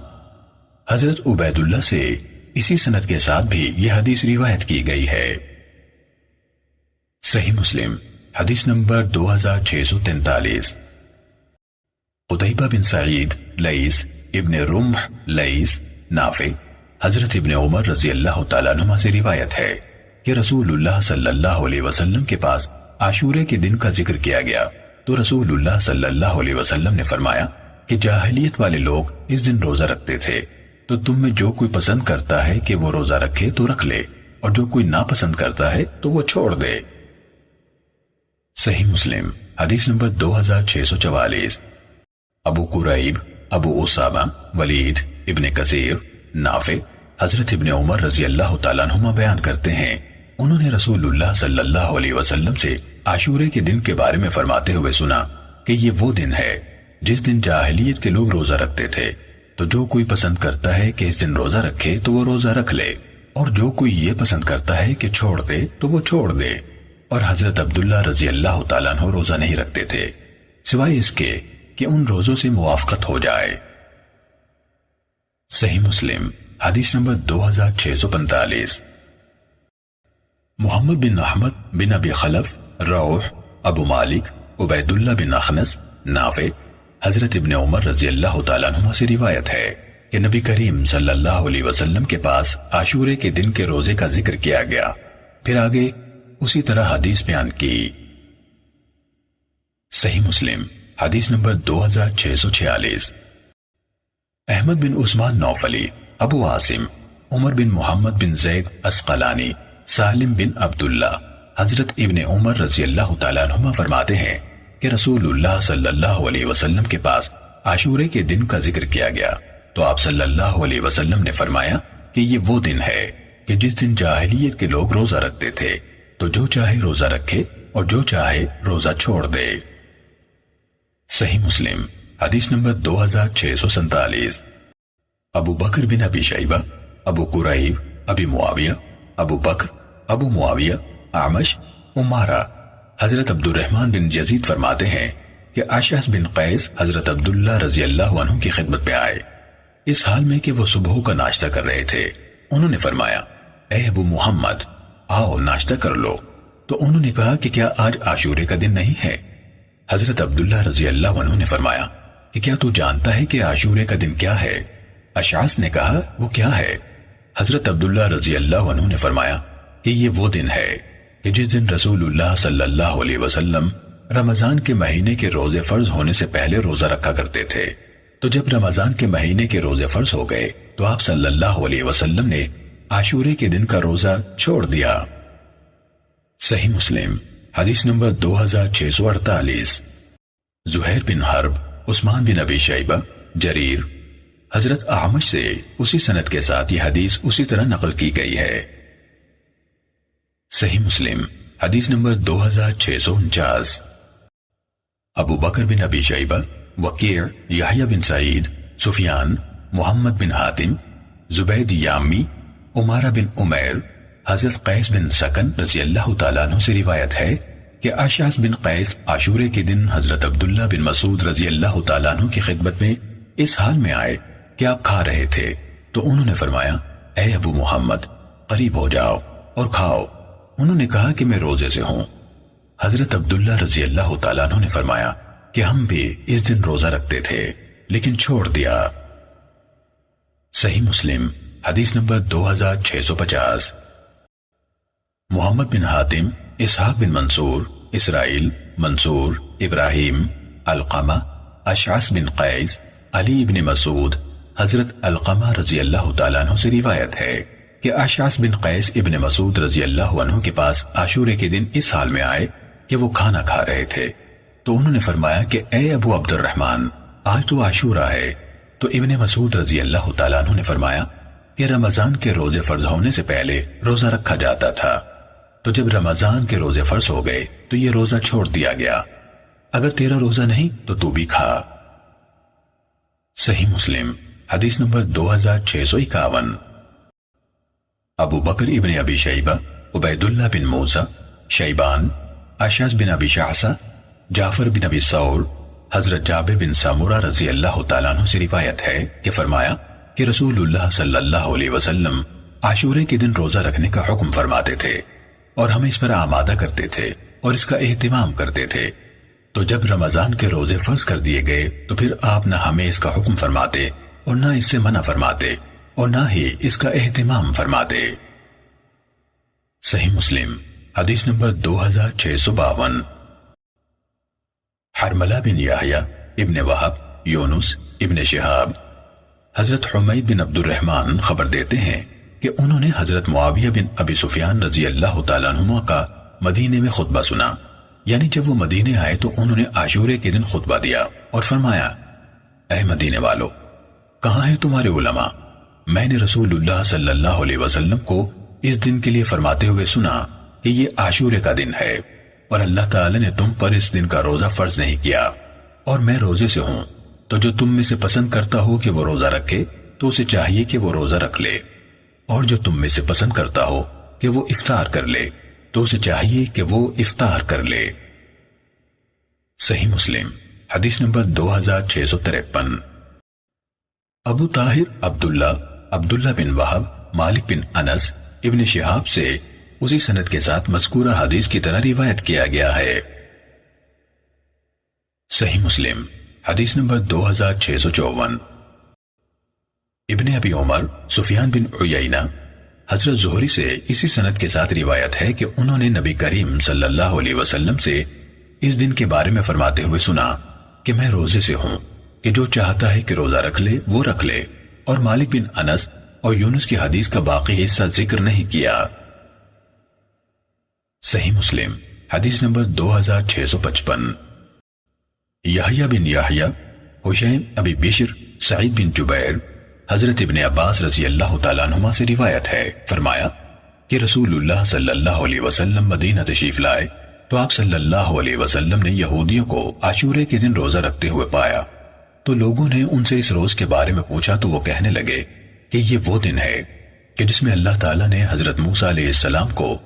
A: حضرت عبید اللہ سے اسی سند کے ساتھ بھی یہ حدیث روایت کی گئی ہے۔ صحیح مسلم حدیث نمبر 2643۔ قتیبہ بن سعید، لیث، ابن رمح، لیث، نافع، حضرت ابن عمر رضی اللہ تعالیٰ عنہما سے روایت ہے کہ رسول اللہ صلی اللہ علیہ وسلم کے پاس عاشورے کے دن کا ذکر کیا گیا تو رسول اللہ صلی اللہ علیہ وسلم نے فرمایا کہ جاہلیت والے لوگ اس دن روزہ رکھتے تھے، تو تم میں جو کوئی پسند کرتا ہے کہ وہ روزہ رکھے تو رکھ لے، اور جو کوئی ناپسند کرتا ہے تو وہ چھوڑ دے۔ صحیح مسلم حدیث نمبر 2644۔ ابو قریب، ابو اسامہ، ولید ابن کثیر، نافع، حضرت ابن عمر رضی اللہ تعالیٰ عنہما بیان کرتے ہیں، انہوں نے رسول اللہ صلی اللہ علیہ وسلم سے عاشورے کے دن کے بارے میں فرماتے ہوئے سنا کہ یہ وہ دن ہے جس دن جاہلیت کے لوگ روزہ رکھتے تھے، تو جو کوئی پسند کرتا ہے کہ اس دن روزہ رکھے تو وہ روزہ رکھ لے، اور جو کوئی یہ پسند کرتا ہے کہ چھوڑ دے تو وہ چھوڑ دے۔ اور حضرت عبداللہ رضی اللہ تعالیٰ عنہ روزہ نہیں رکھتے تھے سوائے اس کے کہ ان روزوں سے موافقت ہو جائے۔ صحیح مسلم حدیث نمبر 2645۔ محمد بن احمد بن ابی خلف، روح، ابو مالک، عبید اللہ بن اخنس، نافع، حضرت ابن عمر رضی اللہ تعالیٰ عنہما سے روایت ہے کہ نبی کریم صلی اللہ علیہ وسلم کے پاس عاشورے کے دن کے روزے کا ذکر کیا گیا، پھر آگے اسی طرح حدیث بیان کی۔ صحیح مسلم حدیث نمبر 2646۔ احمد بن عثمان نوفلی، ابو عاصم، عمر بن محمد بن زید اسقلانی، سالم بن عبداللہ، حضرت ابن عمر رضی اللہ تعالیٰ عنہما فرماتے ہیں کہ رسول اللہ صلی اللہ علیہ وسلم کے پاس عاشورے کے دن کا ذکر کیا گیا تو آپ صلی اللہ علیہ وسلم نے فرمایا کہ یہ وہ دن ہے کہ جس دن جاہلیت کے لوگ روزہ رکھتے تھے، تو جو چاہے روزہ رکھے اور جو چاہے روزہ چھوڑ دے۔ صحیح مسلم حدیث نمبر 2647۔ ابو بکر بن ابی شیبہ، ابو قریب، ابی معاویہ، ابو بکر، ابو معاویہ، اعمش، عمارہ، حضرت عبد الرحمن بن یزید فرماتے ہیں کہ اشعث بن قیس حضرت عبداللہ رضی اللہ عنہ کی خدمت میں آئے، اس حال میں کہ وہ صبح کا ناشتہ کر رہے تھے۔ انہوں نے فرمایا، اے ابو محمد، آؤ ناشتہ کر لو۔ تو انہوں نے کہا کہ کیا آج عاشورے کا دن نہیں ہے؟ حضرت عبداللہ رضی اللہ عنہ نے فرمایا کہ کیا تو جانتا ہے کہ عاشورے کا دن کیا ہے؟ اشعث نے کہا، وہ کیا ہے؟ حضرت عبداللہ رضی اللہ عنہ نے فرمایا کہ یہ وہ دن ہے کہ جس دن رسول اللہ صلی اللہ علیہ وسلم رمضان کے مہینے کے روزے فرض ہونے سے پہلے روزہ رکھا کرتے تھے، تو جب رمضان کے مہینے کے روزے فرض ہو گئے تو آپ صلی اللہ علیہ وسلم نے عاشورے کے دن کا روزہ چھوڑ دیا۔ صحیح مسلم حدیث نمبر 2648۔ زہیر بن حرب، عثمان بن ابی شیبہ، جریر، حضرت اعمش سے اسی سند کے ساتھ یہ حدیث اسی طرح نقل کی گئی ہے۔ صحیح مسلم حدیث نمبر 2649۔ ابو بکر بن ابی شیبہ، وکیع، یحییٰ بن سعید، سفیان، محمد بن حاتم، زبید یامی، عمارہ بن عمیر، حضرت قیس بن سکن رضی اللہ تعالیٰ عنہ سے روایت ہے کہ اشعث بن قیس عاشورے کے دن حضرت عبداللہ بن مسعود رضی اللہ تعالیٰ عنہ کی خدمت میں اس حال میں آئے کہ آپ کھا رہے تھے، تو انہوں نے فرمایا، اے ابو محمد، قریب ہو جاؤ اور کھاؤ۔ انہوں نے کہا کہ میں روزے سے ہوں۔ حضرت عبداللہ رضی اللہ تعالیٰ عنہ نے فرمایا کہ ہم بھی اس دن روزہ رکھتے تھے لیکن چھوڑ دیا۔ صحیح مسلم حدیث نمبر 2650۔ محمد بن حاتم، اسحاق بن منصور، اسرائیل، منصور، ابراہیم، علقمہ، اشعث بن قیس، علی بن مسعود، حضرت علقمہ رضی اللہ تعالیٰ عنہ سے روایت ہے کہ اشعث بن قیس ابن مسعود رضی اللہ عنہ کے پاس عاشورے کے دن اس حال میں آئے کہ وہ کھانا کھا رہے تھے، تو انہوں نے فرمایا کہ اے ابو عبد الرحمن، آج تو عاشورہ ہے۔ تو ابن مسعود رضی اللہ تعالیٰ عنہ نے فرمایا کہ رمضان کے روزے فرض ہونے سے پہلے روزہ رکھا جاتا تھا، تو جب رمضان کے روزے فرض ہو گئے تو یہ روزہ چھوڑ دیا گیا، اگر تیرا روزہ نہیں تو بھی کھا۔ صحیح مسلم حدیث نمبر 2651۔ ابو بکر ابن ابی شیبہ، عبید اللہ بن موسیٰ، شیبان، اشعث بن ابی شعثہ، جعفر بن ابی ثور، حضرت جابر بن سامورہ رضی اللہ تعالیٰ عنہ سے روایت ہے کہ فرمایا کہ رسول اللہ صلی اللہ علیہ وسلم عاشورے کے دن روزہ رکھنے کا حکم فرماتے تھے اور ہمیں اس پر آمادہ کرتے تھے اور اس کا اہتمام کرتے تھے، تو جب رمضان کے روزے فرض کر دیے گئے تو پھر آپ نہ ہمیں اس کا حکم فرماتے اور نہ اس سے منع فرماتے اور نہ ہی اس کا اہتمام فرماتے۔ صحیح مسلم حدیث نمبر 2652۔ حرملہ بن یحییٰ ابن وہب، یونس ابن شہاب، حضرت حمید بن عبد الرحمن خبر دیتے ہیں کہ انہوں نے حضرت معاویہ بن ابی سفیان رضی اللہ تعالیٰ عنہ کا مدینے میں خطبہ سنا، یعنی جب وہ مدینے آئے تو انہوں نے عاشورے کے دن خطبہ دیا اور فرمایا، اے مدینے والو، کہاں ہیں تمہارے علماء؟ میں نے رسول اللہ صلی اللہ علیہ وسلم کو اس دن کے لیے فرماتے ہوئے سنا کہ یہ عاشورے کا دن ہے اور اللہ تعالی نے تم پر اس دن کا روزہ فرض نہیں کیا، اور میں روزے سے ہوں، تو جو تم میں سے پسند کرتا ہو کہ وہ روزہ رکھے تو اسے چاہیے کہ وہ روزہ رکھ لے، اور جو تم میں سے پسند کرتا ہو کہ وہ افطار کر لے تو اسے چاہیے کہ وہ افطار کر لے۔ صحیح مسلم حدیث نمبر 2653۔ ابو طاہر عبداللہ بن وہب، مالک بن انس، ابن شہاب سے اسی سند کے ساتھ مذکورہ حدیث کی طرح روایت کیا گیا ہے۔ صحیح مسلم حدیث نمبر 2654۔ ابن ابی عمر سفیان بن عیینہ، حضرت زہری سے اسی سند کے ساتھ روایت ہے کہ انہوں نے نبی کریم صلی اللہ علیہ وسلم سے اس دن کے بارے میں فرماتے ہوئے سنا کہ میں روزے سے ہوں، کہ جو چاہتا ہے کہ روزہ رکھ لے وہ رکھ لے، اور مالک بن انس اور یونس کی حدیث کا باقی حصہ ذکر نہیں کیا۔ صحیح مسلم حدیث نمبر 2655۔ یحییٰ بن یحییٰ، حشیم ابی بشر، سعید بن جبیر، حضرت ابن عباس رضی اللہ تعالیٰ عنہما سے روایت ہے، فرمایا کہ رسول اللہ صلی اللہ علیہ وسلم مدینہ تشریف لائے تو آپ صلی اللہ علیہ وسلم نے یہودیوں کو عاشورے کے دن روزہ رکھتے ہوئے پایا، تو لوگوں نے ان سے اس روز کے بارے میں پوچھا تو وہ کہنے لگے کہ یہ وہ دن ہے کہ جس میں اللہ تعالیٰ نے حضرت موسیٰ علیہ السلام کو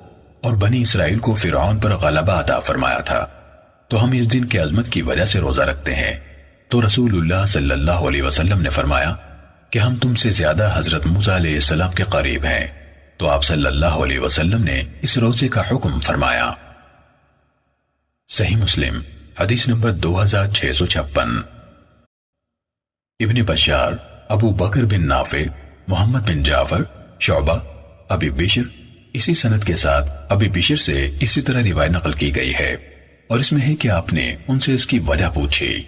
A: اور بنی اسرائیل کو فرعون پر غلبہ عطا فرمایا تھا، تو ہم اس دن کی عظمت کی وجہ سے روزہ رکھتے ہیں۔ تو رسول اللہ صلی اللہ علیہ وسلم نے فرمایا کہ ہم تم سے زیادہ حضرت موسیٰ علیہ السلام کے قریب ہیں، تو آپ صلی اللہ علیہ وسلم نے اس روزے کا حکم فرمایا۔ صحیح مسلم حدیث نمبر 2656۔ ابن بشار، ابو بکر بن نافع، محمد بن جعفر، شعبہ، ابی بشر، اسی سند کے ساتھ ابی بشر سے اسی طرح روایت نقل کی گئی ہے، اور اس میں ہے کہ آپ نے ان سے اس کی وجہ پوچھی۔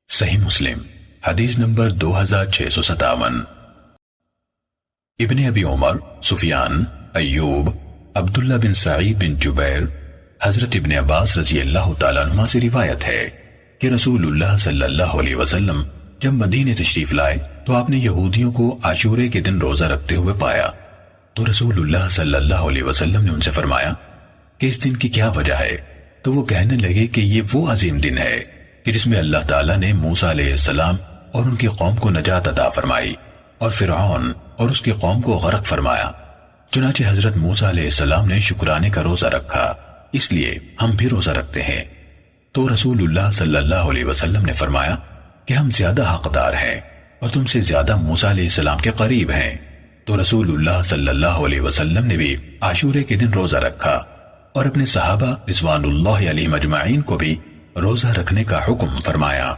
A: صحیح مسلم حدیث نمبر 2657۔ ابن ابی عمر، سفیان، ایوب، عبداللہ بن سعید بن جبیر، حضرت ابن عباس رضی اللہ تعالیٰ عنہ سے روایت ہے کہ رسول اللہ صلی اللہ علیہ وسلم جب مدینے تشریف لائے تو آپ نے یہودیوں کو عاشورے کے دن روزہ رکھتے ہوئے پایا، تو رسول اللہ صلی اللہ علیہ وسلم نے ان سے فرمایا کہ اس دن کی کیا وجہ ہے؟ تو وہ کہنے لگے کہ یہ وہ عظیم دن ہے کہ جس میں اللہ تعالیٰ نے موسیٰ علیہ السلام اور ان کی قوم کو نجات عطا فرمائی اور فرعون اور اس کی قوم کو غرق فرمایا، چنانچہ حضرت موسیٰ علیہ السلام نے شکرانے کا روزہ رکھا، اس لیے ہم بھی روزہ رکھتے ہیں۔ تو رسول اللہ صلی اللہ علیہ وسلم نے فرمایا کہ ہم زیادہ حقدار ہیں اور تم سے زیادہ موسیٰ علیہ السلام کے قریب ہیں۔ تو رسول اللہ صلی اللہ علیہ وسلم نے بھی عاشورے کے دن روزہ رکھا اور اپنے صحابہ رضوان اللہ علیہم اجمعین کو بھی روزہ رکھنے کا حکم فرمایا۔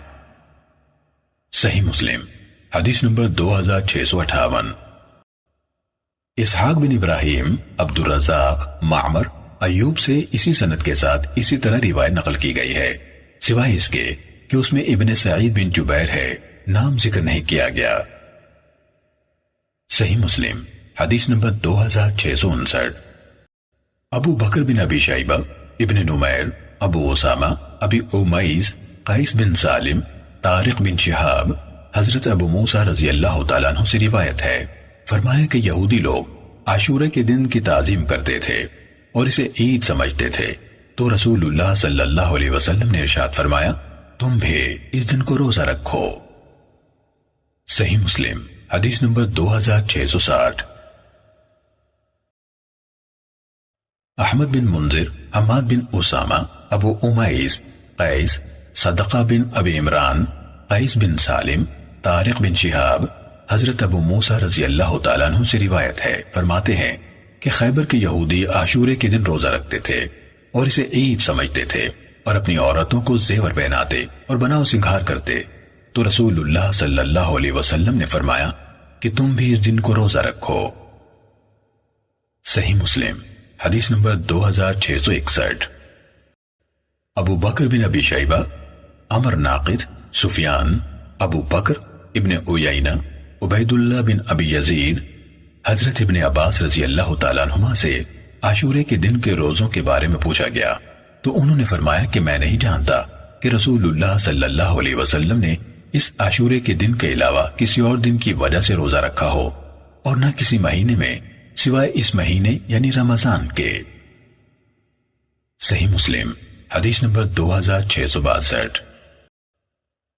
A: صحیح مسلم حدیث نمبر 2658۔ اسحاق بن ابراہیم، عبد الرزاق، معمر، ایوب سے اسی سند کے ساتھ اسی طرح روایت نقل کی گئی ہے، سوائے اس کے کہ اس میں ابن سعید بن جبیر ہے، نام ذکر نہیں کیا گیا۔ صحیح مسلم حدیث نمبر 2659۔ ابو بکر بن ابی شیبہ، ابن نمیر، ابو اسامہ، ابی امیس، قیس بن سالم، طارق بن شہاب، حضرت ابو موسیٰ رضی اللہ تعالیٰ عنہ سے روایت ہے، فرمایا کہ یہودی لوگ عاشورہ کے دن کی تعظیم کرتے تھے اور اسے عید سمجھتے تھے، تو رسول اللہ صلی اللہ علیہ وسلم نے ارشاد فرمایا تم بھی اس دن کو روزہ رکھو۔ صحیح مسلم حدیث نمبر 2660۔ احمد بن منذر، حماد بن اسامہ، ابو امیس، قیس، صدقہ بن ابی عمران، قیس بن سالم، طارق بن شہاب، حضرت ابو موسیٰ رضی اللہ تعالیٰ عنہ سے روایت ہے، فرماتے ہیں کہ خیبر کے یہودی عاشورے کے دن روزہ رکھتے تھے اور اسے عید سمجھتے تھے اور اپنی عورتوں کو زیور پہناتے اور بناؤ سنگھار کرتے، تو رسول اللہ صلی اللہ علیہ وسلم نے فرمایا کہ تم بھی اس دن کو روزہ رکھو۔ صحیح مسلم حدیث نمبر 2661۔ ابو بکر بن ابی شیبہ، عمر ناقد، سفیان، ابو بکر ابن عیینہ، عبید اللہ بن ابی یزید، حضرت ابن عباس رضی اللہ تعالیٰ عنہما سے عاشورے کے دن کے روزوں کے بارے میں پوچھا گیا تو انہوں نے فرمایا کہ میں نہیں جانتا کہ رسول اللہ صلی اللہ علیہ وسلم نے اس عاشورے کے دن کے علاوہ کسی اور دن کی وجہ سے روزہ رکھا ہو، اور نہ کسی مہینے میں سوائے اس مہینے یعنی رمضان کے۔ صحیح مسلم حدیث نمبر 2662۔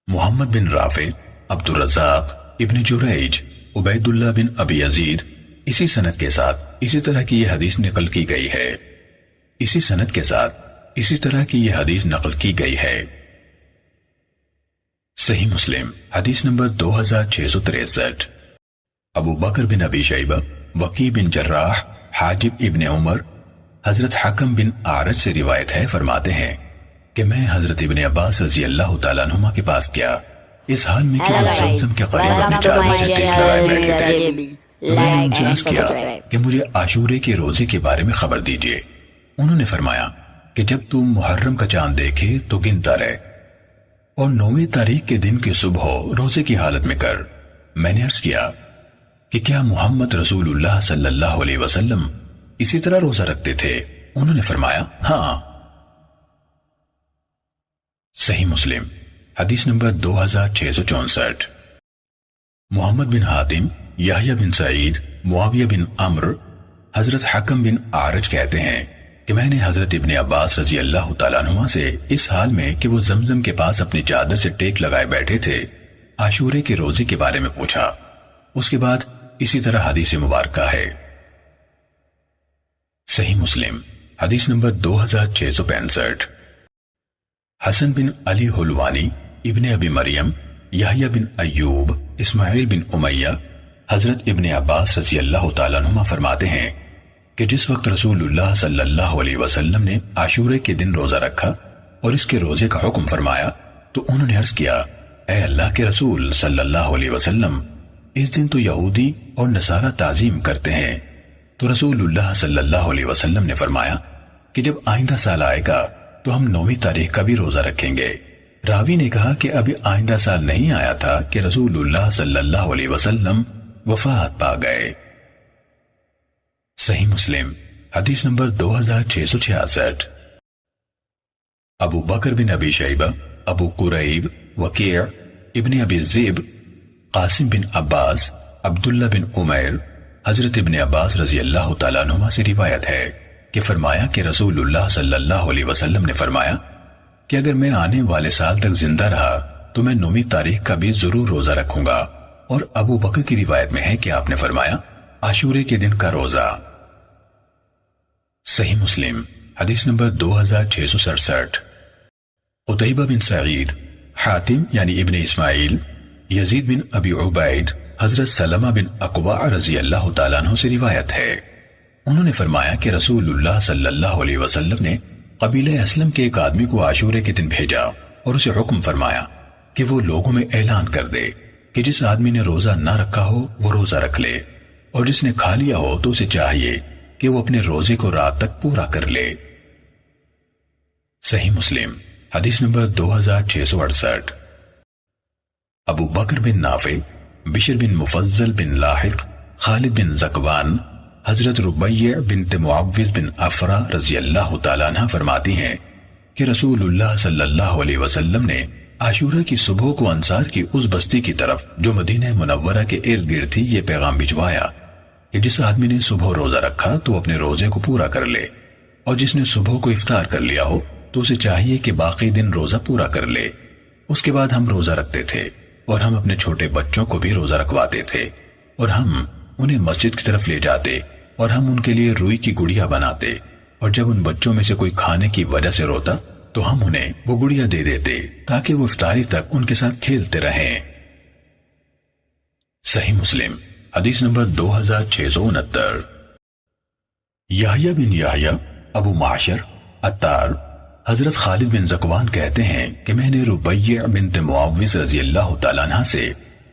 A: محمد بن رافع، عبد الرزاق، ابن جریج، عبید اللہ بن ابی یزید، اسی سند کے ساتھ اسی طرح کی یہ حدیث نقل کی گئی ہے، اسی سند کے ساتھ اسی طرح کی یہ حدیث نقل کی گئی ہے۔ صحیح مسلم حدیث نمبر 2663۔ ابو بکر بن ابی شیبہ، وقی بن جراح، حاجب ابن عمر، حضرت حکم بن اعرج سے روایت ہے، فرماتے ہیں کہ میں حضرت ابن عباس رضی اللہ تعالیٰ عنہما کے پاس گیا، اس حال میں کہ وہ زمزم کے قریب اپنی چادر سے ٹیک لگائے بیٹھے تھے، تو میں نے ان سے عرض کیا کہ مجھے عاشورے کے روزے کے بارے میں خبر دیجئے۔ انہوں نے فرمایا کہ جب تم محرم کا چاند دیکھے تو گنتا رہے اور 9ویں تاریخ کے دن کی صبح روزے کی حالت میں کر۔ میں نے عرض کیا کہ کیا محمد رسول اللہ صلی اللہ علیہ وسلم اسی طرح روزہ رکھتے تھے؟ انہوں نے فرمایا ہاں۔ صحیح مسلم حدیث نمبر 2664۔ محمد بن حاتم، یحییٰ بن سعید، معاویہ بن عمرو، حضرت حکم بن اعرج کہتے ہیں کہ میں نے حضرت ابن عباس رضی اللہ تعالیٰ عنہما سے اس حال میں کہ وہ زمزم کے پاس اپنی چادر سے ٹیک لگائے بیٹھے تھے عاشورے کے روزے کے بارے میں پوچھا۔ اس کے بعد اسی طرح حدیث مبارکہ ہے۔ صحیح مسلم حدیث نمبر 2665۔ حسن بن علی حلوانی، ابن ابی مریم، یحییٰ بن ایوب، اسماعیل بن امیہ، حضرت ابن عباس رضی اللہ تعالیٰ عنہما فرماتے ہیں کہ جس وقت رسول اللہ صلی اللہ علیہ وسلم نے عاشورے کے دن روزہ رکھا اور اس کے روزے کا حکم فرمایا تو انہوں نے عرض کیا اے اللہ کے رسول صلی اللہ علیہ وسلم، اس دن تو یہودی اور نصارہ تعظیم کرتے ہیں۔ تو رسول اللہ صلی اللہ علیہ وسلم نے فرمایا کہ جب آئندہ سال آئے گا تو ہم 9ویں تاریخ کا بھی روزہ رکھیں گے۔ راوی نے کہا کہ ابھی آئندہ سال نہیں آیا تھا کہ رسول اللہ صلی اللہ علیہ وسلم وفات پا گئے۔ صحیح مسلم حدیث نمبر 2666۔ ابو بکر بن ابی شیبہ، ابو قریب، وکیع، ابن ابی ذئب، قاسم بن عباس، عبداللہ بن عمیر، حضرت ابن عباس رضی اللہ تعالیٰ عنہما سے روایت ہے کہ فرمایا کہ رسول اللہ صلی اللہ علیہ وسلم نے فرمایا کہ اگر میں آنے والے سال تک زندہ رہا تو میں 9ویں تاریخ کا بھی ضرور روزہ رکھوں گا۔ اور ابو بکر کی روایت میں ہے کہ آپ نے فرمایا عاشورے کے دن کا روزہ۔ صحیح مسلم حدیث نمبر 2667۔ قتیبہ بن سعید، حاتم یعنی ابن اسماعیل، یزید بن ابی عبید، حضرت سلمہ بن اقوع رضی اللہ تعالیٰ عنہ سے روایت ہے، انہوں نے فرمایا کہ رسول اللہ صلی اللہ علیہ وسلم نے قبیلہ اسلم کے ایک آدمی کو عاشورے کے دن بھیجا اور اسے حکم فرمایا کہ وہ لوگوں میں اعلان کر دے کہ جس آدمی نے روزہ نہ رکھا ہو وہ روزہ رکھ لے، اور جس نے کھا لیا ہو تو اسے چاہیے کہ وہ اپنے روزے کو رات تک پورا کر لے۔ صحیح مسلم حدیث نمبر 2668۔ ابو بکر بن نافع، بشر بن مفضل بن لاحق، خالد بن زکوان، حضرت ربیع بنت معوذ بن افرا رضی اللہ تعالیٰ عنہ فرماتی ہیں کہ رسول اللہ صلی اللہ علیہ وسلم نے عاشورہ کی صبح کو انصار کی اس بستی کی طرف جو مدینہ منورہ کے ارد گرد تھی یہ پیغام بھجوایا کہ جس آدمی نے صبح روزہ رکھا تو اپنے روزے کو پورا کر لے، اور جس نے صبح کو افطار کر لیا ہو تو اسے چاہیے کہ باقی دن روزہ پورا کر لے۔ اس کے بعد ہم روزہ رکھتے تھے اور ہم اپنے چھوٹے بچوں کو بھی روزہ رکھواتے تھے، اور ہم انہیں مسجد کی طرف لے جاتے اور ہم ان کے لیے روئی کی گڑیا بناتے، اور جب ان بچوں میں سے کوئی کھانے کی وجہ سے روتا تو ہم انہیں وہ گڑیا دے دیتے تاکہ وہ افطاری تک ان کے ساتھ کھیلتے رہیں۔ صحیح مسلم حدیث نمبر 2669۔ یحییٰ بن یحییٰ ابو معشر عطار حضرت خالد بن زکوان کہتے ہیں کہ میں نے ربیع بنت معوذ رضی اللہ تعالیٰ عنہ سے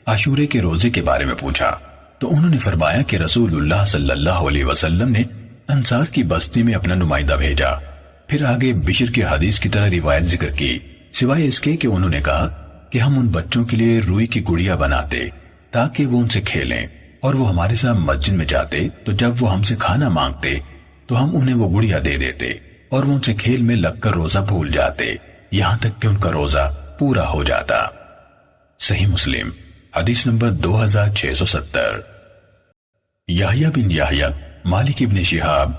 A: عاشورے کے روزے کے بارے میں پوچھا تو انہوں نے فرمایا کہ رسول اللہ صلی اللہ علیہ وسلم نے انصار کی بستی میں اپنا نمائندہ بھیجا، پھر آگے بشر کی حدیث کی طرح روایت ذکر کی، سوائے اس کے کہ انہوں نے کہا کہ ہم ان بچوں کے لیے روئی کی گڑیا بناتے تاکہ وہ ان سے کھیلیں، اور وہ ہمارے ساتھ مسجد میں جاتے تو جب وہ ہم سے کھانا مانگتے تو ہم انہیں وہ گڑیا دے دیتے اور وہ ان سے کھیل میں لگ کر روزہ بھول جاتے یہاں تک کہ ان کا روزہ پورا ہو جاتا۔ صحیح مسلم حدیث نمبر 2670۔ یحییٰ بن یحییٰ مالک ابن شہاب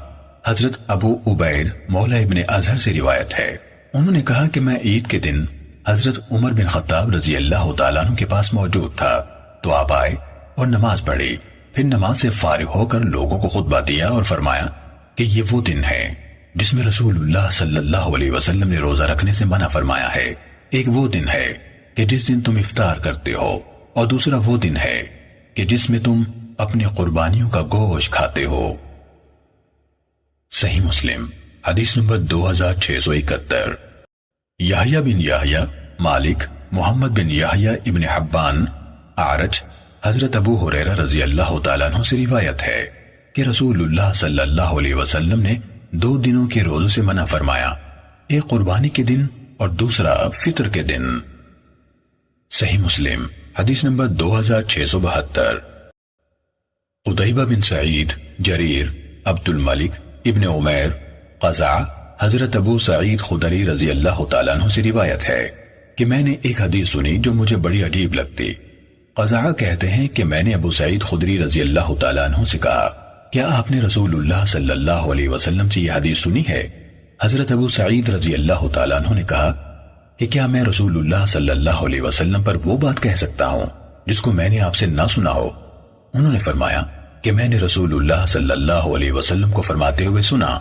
A: حضرت ابو عبید مولا ابن ازہر سے روایت ہے، انہوں نے کہا کہ میں عید کے دن حضرت عمر بن خطاب رضی اللہ تعالیٰ عنہ کے پاس موجود تھا تو آپ آئے اور نماز پڑھی، پھر نماز سے فارغ ہو کر لوگوں کو خطبہ دیا اور فرمایا کہ یہ وہ دن ہے جس میں رسول اللہ صلی اللہ علیہ وسلم نے روزہ رکھنے سے منع فرمایا ہے۔ ایک وہ دن ہے کہ جس دن تم افطار کرتے ہو، اور دوسرا وہ دن ہے کہ جس میں تم اپنی قربانیوں کا گوشت کھاتے ہو۔ صحیح مسلم حدیث نمبر 2671۔ یحییٰ بن یحییٰ مالک محمد بن یحییٰ ابن حبان اعرج حضرت ابو ہریرہ رضی اللہ تعالیٰ عنہ سے روایت ہے کہ رسول اللہ صلی اللہ علیہ وسلم نے 2 دنوں کے روزوں سے منع فرمایا، ایک قربانی کے دن اور دوسرا فطر کے دن۔ صحیح مسلم حدیث نمبر 2672۔ قطیبہ بن سعید، جریر، عبد الملک ابن عمیر، قزع حضرت ابو سعید خدری رضی اللہ تعالیٰ عنہ سے روایت ہے کہ میں نے ایک حدیث سنی جو مجھے بڑی عجیب لگتی۔ قزع کہتے ہیں کہ میں نے ابو سعید خدری رضی اللہ تعالیٰ عنہ سے کہا کیا آپ نے رسول اللہ صلی اللہ علیہ وسلم سے یہ حدیث سنی ہے؟ حضرت ابو سعید رضی اللہ تعالیٰ عنہ نے کہا کہ کیا میں رسول اللہ صلی اللہ علیہ وسلم پر وہ بات کہہ سکتا ہوں جس کو میں نے آپ سے نہ سنا ہو؟ انہوں نے فرمایا کہ میں نے رسول اللہ صلی اللہ علیہ وسلم کو فرماتے ہوئے سنا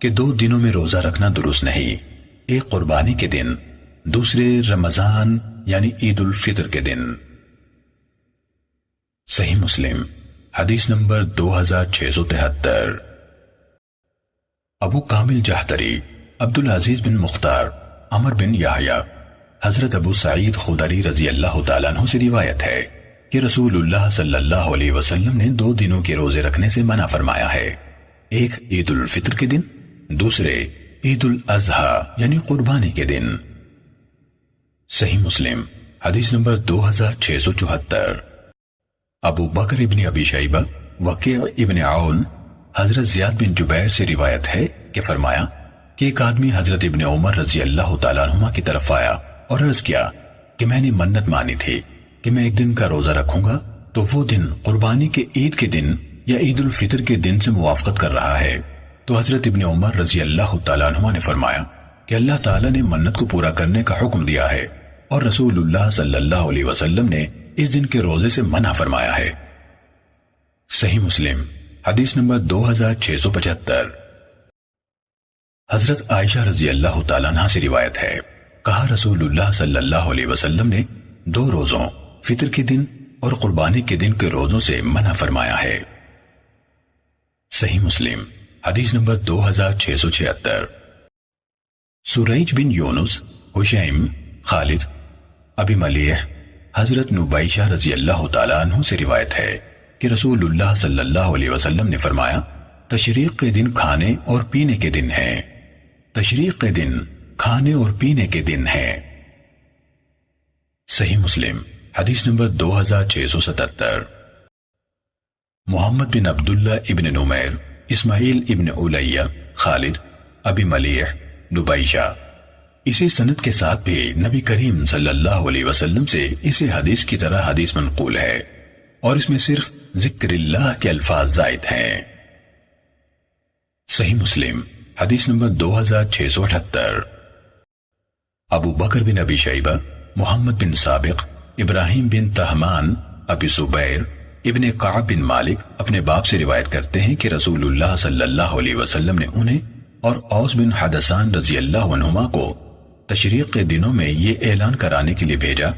A: کہ 2 دنوں میں روزہ رکھنا درست نہیں، ایک قربانی کے دن، دوسرے رمضان یعنی عید الفطر کے دن۔ صحیح مسلم حدیث نمبر 2673۔ ابو کامل جہدری عبدالعزیز بن مختار عمر بن یحییٰ حضرت ابو سعید خدری رضی اللہ تعالیٰ عنہ سے روایت ہے کہ رسول اللہ صلی اللہ علیہ وسلم نے 2 دنوں کے روزے رکھنے سے منع فرمایا ہے، ایک عید الفطر کے دن، دوسرے عید الاضحیٰ یعنی قربانی کے دن۔ صحیح مسلم حدیث نمبر 2674۔ ابو بکر ابن ابی شیبہ وکیع ابن عون حضرت زیاد بن جبیر سے روایت ہے کہ فرمایا کہ ایک آدمی حضرت ابن عمر رضی اللہ تعالیٰ عنہما کی طرف آیا اور عرض کیا کہ میں نے منت مانی تھی کہ میں ایک دن کا روزہ رکھوں گا تو وہ دن قربانی کے عید کے دن یا عید الفطر کے دن سے موافقت کر رہا ہے۔ تو حضرت ابن عمر رضی اللہ تعالیٰ عنہما نے فرمایا کہ اللہ تعالیٰ نے منت کو پورا کرنے کا حکم دیا ہے اور رسول اللہ صلی اللہ علیہ وسلم نے اس دن کے روزے سے منع فرمایا ہے۔ صحیح مسلم حدیث نمبر 2675۔ حضرت عائشہ رضی اللہ تعالیٰ عنہ سے روایت ہے کہا رسول اللہ صلی اللہ علیہ وسلم نے 2 روزوں فطر کے دن اور قربانی کے دن کے روزوں سے منع فرمایا ہے۔ صحیح مسلم حدیث نمبر 2676۔ سریج بن یونس، حشیم، خالد، ابی ملیح، حضرت نبیشہ رضی اللہ تعالیٰ عنہ سے روایت ہے کہ رسول اللہ صلی اللہ علیہ وسلم نے فرمایا، تشریق کے دن کھانے اور پینے کے دن ہیں۔ تشریق کے دن کھانے اور پینے کے دن ہیں۔ صحیح مسلم حدیث نمبر 2677۔ محمد بن عبداللہ ابن نمیر، اسماعیل ابن علیہ، خالد، ابی ملیح، نبیشہ، اسی سند کے ساتھ بھی نبی کریم صلی اللہ علیہ وسلم سے اسی حدیث کی طرح حدیث منقول ہے، اور اس میں صرف ذکر اللہ کے الفاظ زائد ہیں۔ صحیح مسلم حدیث نمبر 2678۔ ابو بکر بن ابی شیبہ، محمد بن سابق، ابراہیم بن تہمان، ابی زبیر ابن قعب بن مالک اپنے باپ سے روایت کرتے ہیں کہ رسول اللہ صلی اللہ علیہ وسلم نے انہیں اور اوس بن حدثان رضی اللہ عنہما کو تشریق کے دنوں میں یہ اعلان کرانے کے لیے بھیجا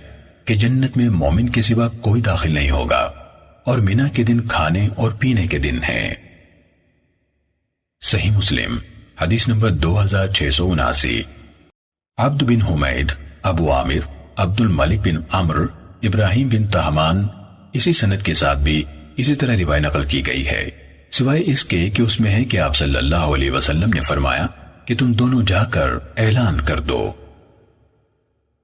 A: کہ جنت میں مومن کے سوا کوئی داخل نہیں ہوگا، اور مینا کے دن کھانے اور پینے کے دن ہیں۔ صحیح مسلم حدیث نمبر 2679۔ عبد بن حمید، ابو عامر، عبد الملک بن عمرو، ابراہیم بن تہمان، اسی سند کے ساتھ بھی اسی طرح روایت نقل کی گئی ہے، سوائے اس کے کہ اس میں ہے کہ آپ صلی اللہ علیہ وسلم نے فرمایا کہ تم دونوں جا کر اعلان کر دو۔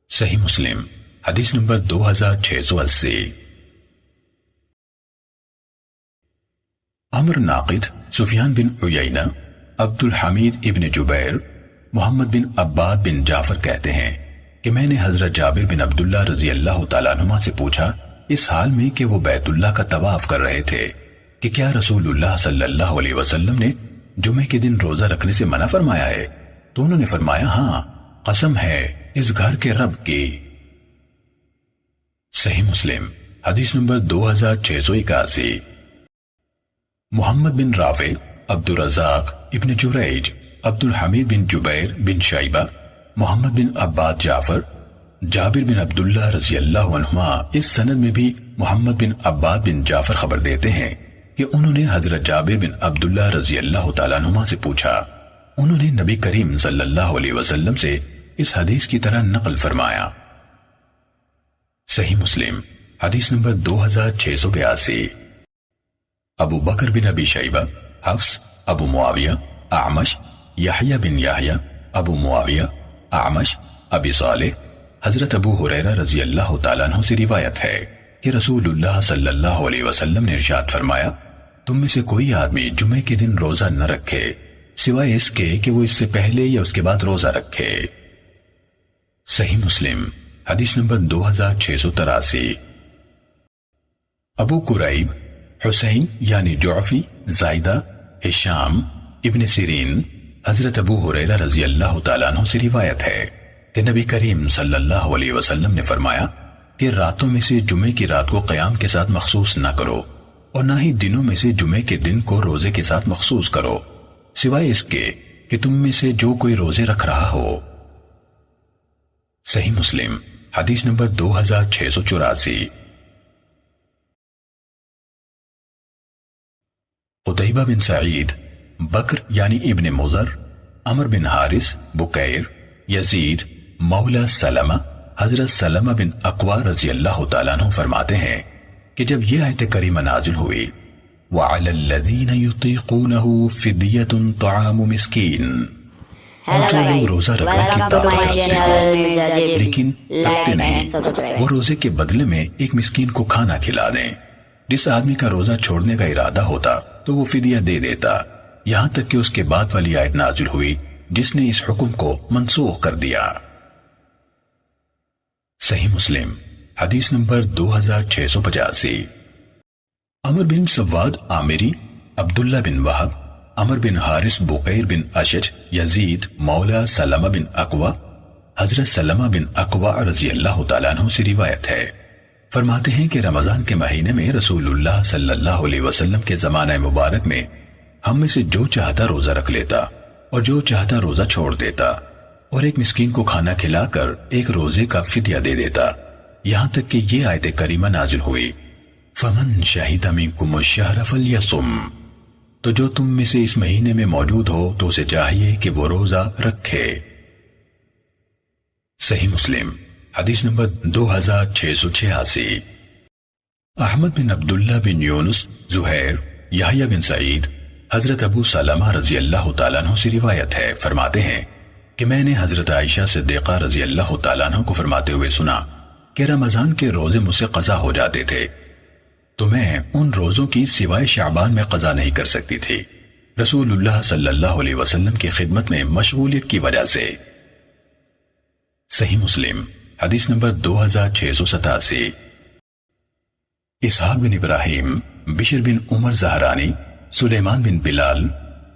A: صحیح مسلم حدیث نمبر 2680۔ عمر ناقد، سفیان بن عیینہ، عبد الحمید ابن جبیر، محمد بن عباد بن جعفر کہتے ہیں کہ میں نے حضرت جابر بن عبداللہ رضی اللہ تعالیٰ عنہ سے پوچھا اس حال میں کہ وہ بیت اللہ کا طواف کر رہے تھے کہ کیا رسول اللہ صلی اللہ علیہ وسلم نے جمعے کے دن روزہ رکھنے سے منع فرمایا ہے؟ تو انہوں نے فرمایا، ہاں، قسم ہے اس گھر کے رب کی۔ صحیح مسلم حدیث نمبر 2681۔ محمد بن رافع، عبد الرزاق ابن جریج، عبد الحمید بن جبیر بن شیبہ، محمد بن عباد جعفر، جابر بن عبداللہ رضی اللہ عنہما، اس سند میں بھی محمد بن عباد بن جعفر خبر دیتے ہیں کہ انہوں نے حضرت جابر بن عبداللہ رضی اللہ تعالیٰ عنہما سے پوچھا، انہوں نے نبی کریم صلی اللہ علیہ وسلم سے اس حدیث کی طرح نقل فرمایا۔ صحیح مسلم حدیث نمبر 2682۔ ابو بکر بن ابی شیبہ، حفص، ابو معاویہ، اعمش، یحییٰ بن یحییٰ، ابو معاویہ، اعمش، ابی صالح، حضرت ابو ہریرہ رضی اللہ تعالیٰ عنہ سے روایت ہے کہ رسول اللہ صلی اللہ علیہ وسلم نے ارشاد فرمایا، تم میں سے کوئی آدمی جمعے کے دن روزہ نہ رکھے سوائے اس کے کہ وہ اس سے پہلے یا اس کے بعد روزہ رکھے۔ صحیح مسلم حدیث نمبر 2683۔ ابو قریب، حسین یعنی جعفی، زائدہ، ہشام، ابن سیرین، حضرت ابو ہریرہ رضی اللہ تعالیٰ عنہ سے روایت ہے کہ نبی کریم صلی اللہ علیہ وسلم نے فرمایا کہ راتوں میں سے جمعے کی رات کو قیام کے ساتھ مخصوص نہ کرو، اور نہ ہی دنوں میں سے جمعے کے دن کو روزے کے ساتھ مخصوص کرو، سوائے اس کے کہ تم میں سے جو کوئی روزے رکھ رہا ہو۔ صحیح مسلم حدیث نمبر 2684۔ قتیبہ بن سعید، بکر یعنی ابن مضر، عمر بن حارث، بکیر، یزید، مولا سلمہ، حضرت سلمہ بن اقوا رضی اللہ تعالیٰ عنہ فرماتے ہیں کہ جب یہ آیت کریمہ نازل ہوئی، وَعَلَى الَّذِينَ يُطِيقُونَهُ فِدْيَةٌ طَعَامُ مِسْكِينٍ، اور جو لوگ روزہ رکھنے کی طاقت رکھتے ہیں لیکن رکھتے نہیں، وہ روزے کے بدلے میں ایک مسکین کو کھانا کھلا دیں۔ جس آدمی کا روزہ چھوڑنے کا ارادہ ہوتا تو وہ فدیہ دے دیتا، یہاں تک کہ اس کے بعد والی آیت نازل ہوئی جس نے اس حکم کو منسوخ کر دیا۔ صحیح مسلم حدیث نمبر 2685۔ عمر بن سواد عامری، عبداللہ بن وہب، عمر بن حارث، بقیر بن اشج، یزید مولا سلمہ بن اقوا، حضرت سلمہ بن اقوا رضی اللہ تعالیٰ عنہ سے روایت ہے، فرماتے ہیں کہ رمضان کے مہینے میں رسول اللہ صلی اللہ علیہ وسلم کے زمانہ مبارک میں ہم میں سے جو چاہتا روزہ رکھ لیتا اور جو چاہتا روزہ چھوڑ دیتا، اور ایک مسکین کو کھانا کھلا کر ایک روزے کا فدیہ دے دیتا، یہاں تک کہ یہ آیت کریمہ نازل ہوئی، فَمَن شَهِدَ مِنكُمُ الشَّهْرَ فَلْيَصُمْ، تو جو تم میں سے اس مہینے میں موجود ہو تو اسے چاہیے کہ وہ روزہ رکھے۔ صحیح مسلم حدیث نمبر 2686۔ احمد بن عبداللہ بن یونس، زہیر، یحییٰ بن سعید، حضرت ابو سلمہ رضی اللہ تعالیٰ عنہ سے روایت ہے، فرماتے ہیں کہ میں نے حضرت عائشہ صدیقہ رضی اللہ تعالیٰ عنہ کو فرماتے ہوئے سنا کہ رمضان کے روزے مجھ سے قضا ہو جاتے تھے تو میں ان روزوں کی سوائے شعبان میں قضا نہیں کر سکتی تھی، رسول اللہ صلی اللہ علیہ وسلم کی خدمت میں مشغولیت کی وجہ سے۔ صحیح مسلم حدیث نمبر 2687۔ اسحاق بن ابراہیم، بشر بن عمر زہرانی، سلیمان بن بلال،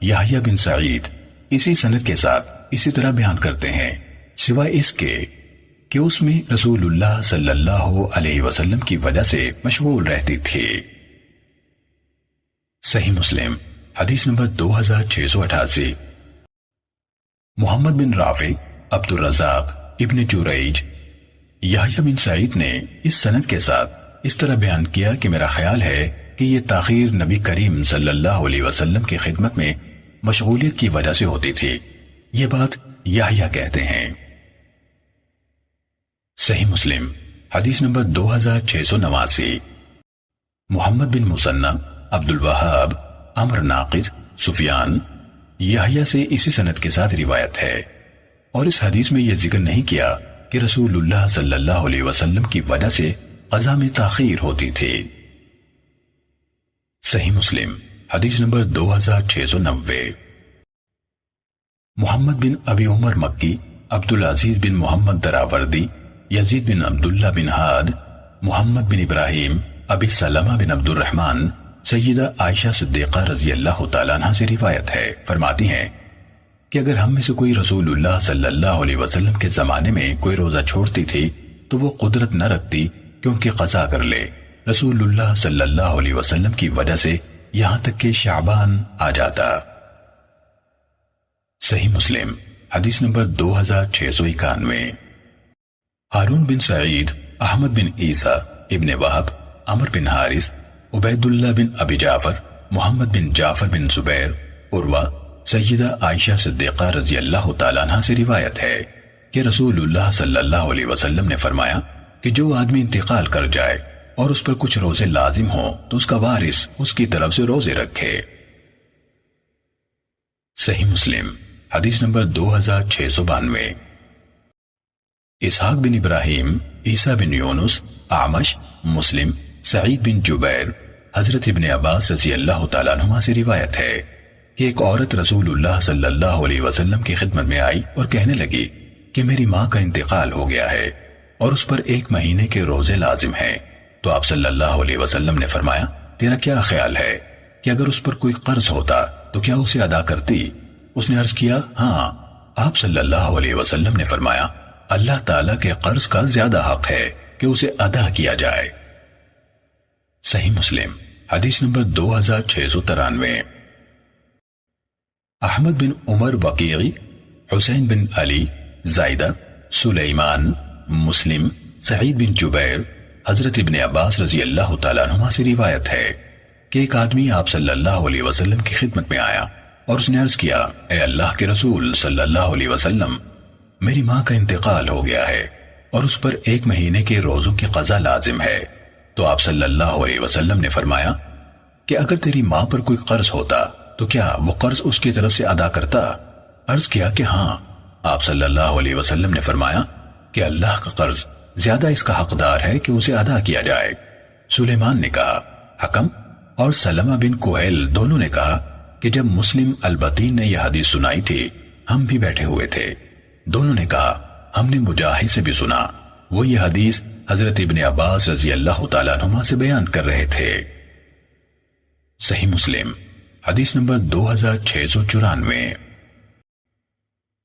A: یحییٰ بن سعید اسی سند کے ساتھ اسی طرح بیان کرتے ہیں، سوائے اس کے کہ اس میں رسول اللہ صلی اللہ علیہ وسلم کی وجہ سے مشغول رہتی تھی۔ صحیح مسلم حدیث نمبر 2688۔ محمد بن رافع، عبد الرزاق ابن جریج، یحییٰ بن سعید نے اس سند کے ساتھ اس طرح بیان کیا کہ میرا خیال ہے کہ یہ تاخیر نبی کریم صلی اللہ علیہ وسلم کی خدمت میں مشغولیت کی وجہ سے ہوتی تھی، یہ بات یحییٰ کہتے ہیں۔ صحیح مسلم حدیث نمبر 2689۔ محمد بن مثنی، عبد الوہاب، عمر ناقد، سفیان، یحییٰ سے اسی سند کے ساتھ روایت ہے، اور اس حدیث میں یہ ذکر نہیں کیا کہ رسول اللہ صلی اللہ علیہ وسلم کی وجہ سے قضا میں تاخیر ہوتی تھی۔ صحیح مسلم حدیث نمبر 2690۔ محمد بن ابی عمر مکی، عبدالعزیز بن محمد دراوردی، یزید بن عبداللہ بن ہاد، محمد بن ابراہیم، ابی سلمہ بن عبد الرحمن، سیدہ عائشہ صدیقہ رضی اللہ تعالیٰ عنہ سے روایت ہے، فرماتی ہیں کہ اگر ہم میں سے کوئی رسول اللہ صلی اللہ علیہ وسلم کے زمانے میں کوئی روزہ چھوڑتی تھی تو وہ قدرت نہ رکھتی کہ ان کی قضا کر لے، رسول اللہ صلی اللہ علیہ وسلم کی وجہ سے یہاں تک کہ شعبان آ جاتا۔ صحیح مسلم حدیث نمبر 2691۔ ہارون بن سعید، احمد بن عیسیٰ، ابن وہب، عمر بن حارث، عبید اللہ بن ابی جعفر، محمد بن جعفر بن زبیر، عروہ، سیدہ عائشہ صدیقہ رضی اللہ تعالیٰ عنہ سے روایت ہے کہ رسول اللہ صلی اللہ علیہ وسلم نے فرمایا کہ جو آدمی انتقال کر جائے اور اس پر کچھ روزے لازم ہوں تو اس کا وارث اس کی طرف سے روزے رکھے۔ صحیح مسلم حدیث نمبر 2692۔ اسحاق بن ابراہیم، عیسیٰ بن یونس، اعمش، مسلم، سعید بن جبیر، حضرت ابن عباس رضی اللہ تعالیٰ عنہما سے روایت ہے کہ ایک عورت رسول اللہ صلی اللہ علیہ وسلم کی خدمت میں آئی اور کہنے لگی کہ میری ماں کا انتقال ہو گیا ہے اور اس پر 1 مہینے کے روزے لازم ہیں، تو آپ صلی اللہ علیہ وسلم نے فرمایا تیرا کیا خیال ہے کہ اگر اس پر کوئی قرض ہوتا تو کیا اسے ادا کرتی؟ اس نے عرض کیا ہاں۔ آپ صلی اللہ علیہ وسلم نے فرمایا اللہ تعالیٰ کے قرض کا زیادہ حق ہے کہ اسے ادا کیا جائے۔ صحیح مسلم حدیث نمبر 2693۔ احمد بن عمر وقیعی، حسین بن علی، زائدہ، سلیمان، مسلم، سعید بن جبیر، حضرت ابن عباس رضی اللہ تعالیٰ عنہما سے روایت ہے کہ ایک آدمی آپ صلی اللہ علیہ وسلم کی خدمت میں آیا اور اس نے عرض کیا اے اللہ کے رسول صلی اللہ علیہ وسلم، میری ماں کا انتقال ہو گیا ہے اور اس پر 1 مہینے کے روزوں کی قضا لازم ہے، تو آپ صلی اللہ علیہ وسلم نے فرمایا کہ اگر تیری ماں پر کوئی قرض ہوتا تو کیا وہ قرض اس کی طرف سے ادا کرتا؟ عرض کیا کہ ہاں۔ آپ صلی اللہ علیہ وسلم نے فرمایا کہ اللہ کا قرض زیادہ اس کا حقدار ہے کہ اسے ادا کیا جائے۔ سلیمان نے کہا، حکم اور سلمہ بن کوہیل دونوں نے کہا کہ جب مسلم البتین نے یہ حدیث سنائی تھی ہم بھی بیٹھے ہوئے تھے، دونوں نے کہا ہم نے مجاہد سے بھی سنا، وہ یہ حدیث حضرت ابن عباس رضی اللہ تعالیٰ عنہما سے بیان کر رہے تھے۔ صحیح مسلم حدیث نمبر 2694۔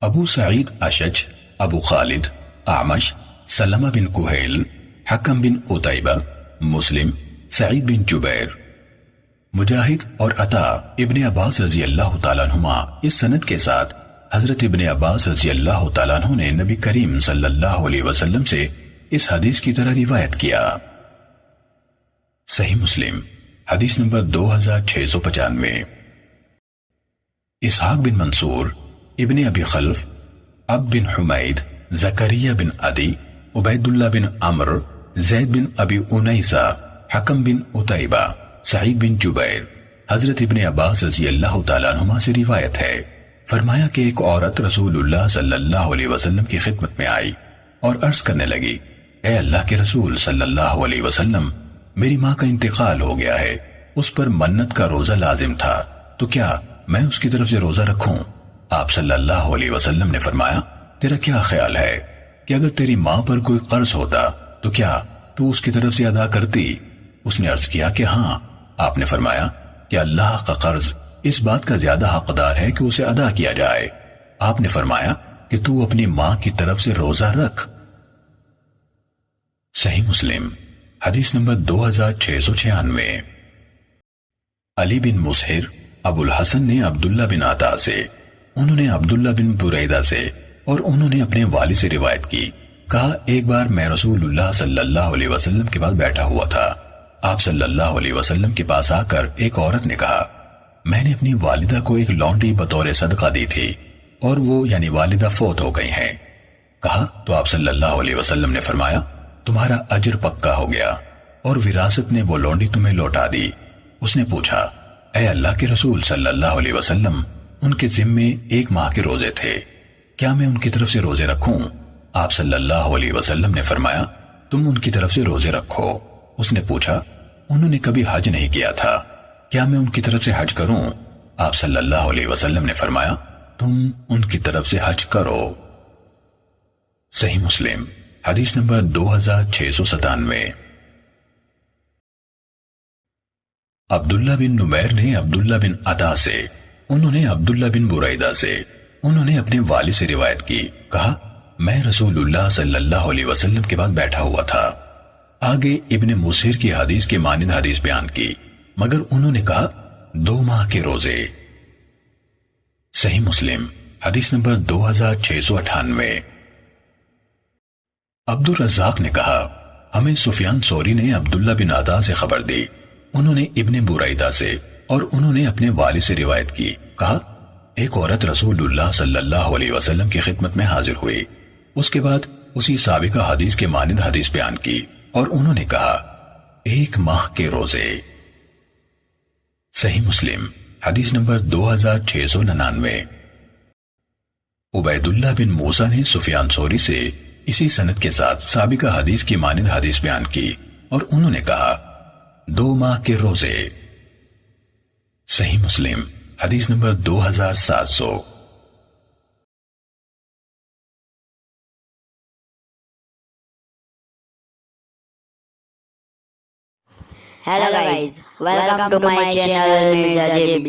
A: ابو سعید اشج، ابو خالد، اعمش، سلمہ بن کوہیل، حکم بن عتیبہ، مسلم، سعید بن جبیر، مجاہد اور عطا ابن عباس رضی اللہ تعالیٰ عنہما اس سند کے ساتھ حضرت ابن عباس رضی اللہ تعالیٰ عنہ نے نبی کریم صلی اللہ علیہ وسلم سے اس حدیث کی طرح روایت کیا۔ صحیح مسلم حدیث نمبر 2695۔ اسحاق بن منصور، ابن ابی خلف، اب بن حمید، زکریہ بن عدی، عبیداللہ بن عمر، زید بن ابی انیسہ، حکم بن عتیبہ، سعید بن جبیر۔ حضرت ابن عباس رضی اللہ تعالیٰ عنہما سے روایت ہے، فرمایا کہ ایک عورت رسول اللہ صلی اللہ علیہ وسلم کی خدمت میں آئی اور عرض کرنے لگی، اے اللہ کے رسول صلی اللہ علیہ وسلم، میری ماں کا انتقال ہو گیا ہے، اس پر منت کا روزہ لازم تھا، تو کیا میں اس کی طرف سے روزہ رکھوں؟ آپ صلی اللہ علیہ وسلم نے فرمایا، تیرا کیا خیال ہے کہ اگر تیری ماں پر کوئی قرض ہوتا تو کیا تو اس کی طرف سے ادا کرتی؟ اس نے عرض کیا کہ ہاں۔ آپ نے فرمایا کہ اللہ کا قرض اس بات کا زیادہ حقدار ہے کہ اسے ادا کیا جائے۔ آپ نے فرمایا کہ تو اپنی ماں کی طرف سے روزہ رکھ۔ صحیح مسلم حدیث نمبر 2696۔ علی بن مسہر ابو الحسن نے عبداللہ بن عطا سے، انہوں نے عبداللہ بن بریدہ سے اور انہوں نے اپنے والد سے روایت کی، کہا ایک بار میں رسول اللہ صلی اللہ علیہ وسلم کے پاس بیٹھا ہوا تھا۔ آپ صلی اللہ علیہ وسلم کے پاس آ کر ایک عورت نے کہا، میں نے اپنی والدہ کو ایک لونڈی بطور صدقہ دی تھی اور وہ یعنی والدہ فوت ہو گئی ہیں۔ کہا تو آپ صلی اللہ علیہ وسلم نے فرمایا، تمہارا اجر پکا ہو گیا اور وراثت نے وہ لونڈی تمہیں لوٹا دی۔ اس نے پوچھا، اے اللہ کے رسول صلی اللہ علیہ وسلم، ان کے ذمے ایک ماہ کے روزے تھے، کیا میں ان کی طرف سے روزے رکھوں؟ آپ صلی اللہ علیہ وسلم نے فرمایا، تم ان کی طرف سے روزے رکھو۔ اس نے پوچھا، انہوں نے کبھی حج نہیں کیا تھا، کیا میں ان کی طرف سے حج کروں؟ آپ صلی اللہ علیہ وسلم نے فرمایا، تم ان کی طرف سے حج کرو۔ صحیح مسلم حدیث نمبر 2697۔ عبداللہ بن نمیر نے عبداللہ بن عطا سے، انہوں نے عبداللہ بن بریدہ سے، انہوں نے اپنے والد سے روایت کی، کہا میں رسول اللہ صلی اللہ علیہ وسلم کے بعد بیٹھا ہوا تھا۔ آگے ابن مسہر کی حدیث کے مانند حدیث بیان کی، مگر انہوں نے کہا 2 ماہ کے روزے۔ صحیح مسلم حدیث نمبر 2698۔ عبد الرزاق نے کہا، ہمیں سفیان ثوری نے عبداللہ بن عطا سے خبر دی، انہوں نے ابن بریدہ سے اور انہوں نے اپنے والد سے روایت کی، کہا ایک عورت رسول اللہ صلی اللہ علیہ وسلم کی خدمت میں حاضر ہوئی، اس کے بعد اسی سابقہ حدیث کے مانند حدیث بیان کی اور انہوں نے کہا 1 ماہ کے روزے۔ صحیح مسلم حدیث نمبر 2699۔ عبیداللہ بن موسیٰ نے سفیان ثوری سے اسی سند کے ساتھ سابقہ حدیث کی مانند حدیث بیان کی اور انہوں نے کہا 2 ماہ کے روزے۔ صحیح مسلم حدیث number 2700۔
B: Hello guys, welcome to my channel Mirza JB.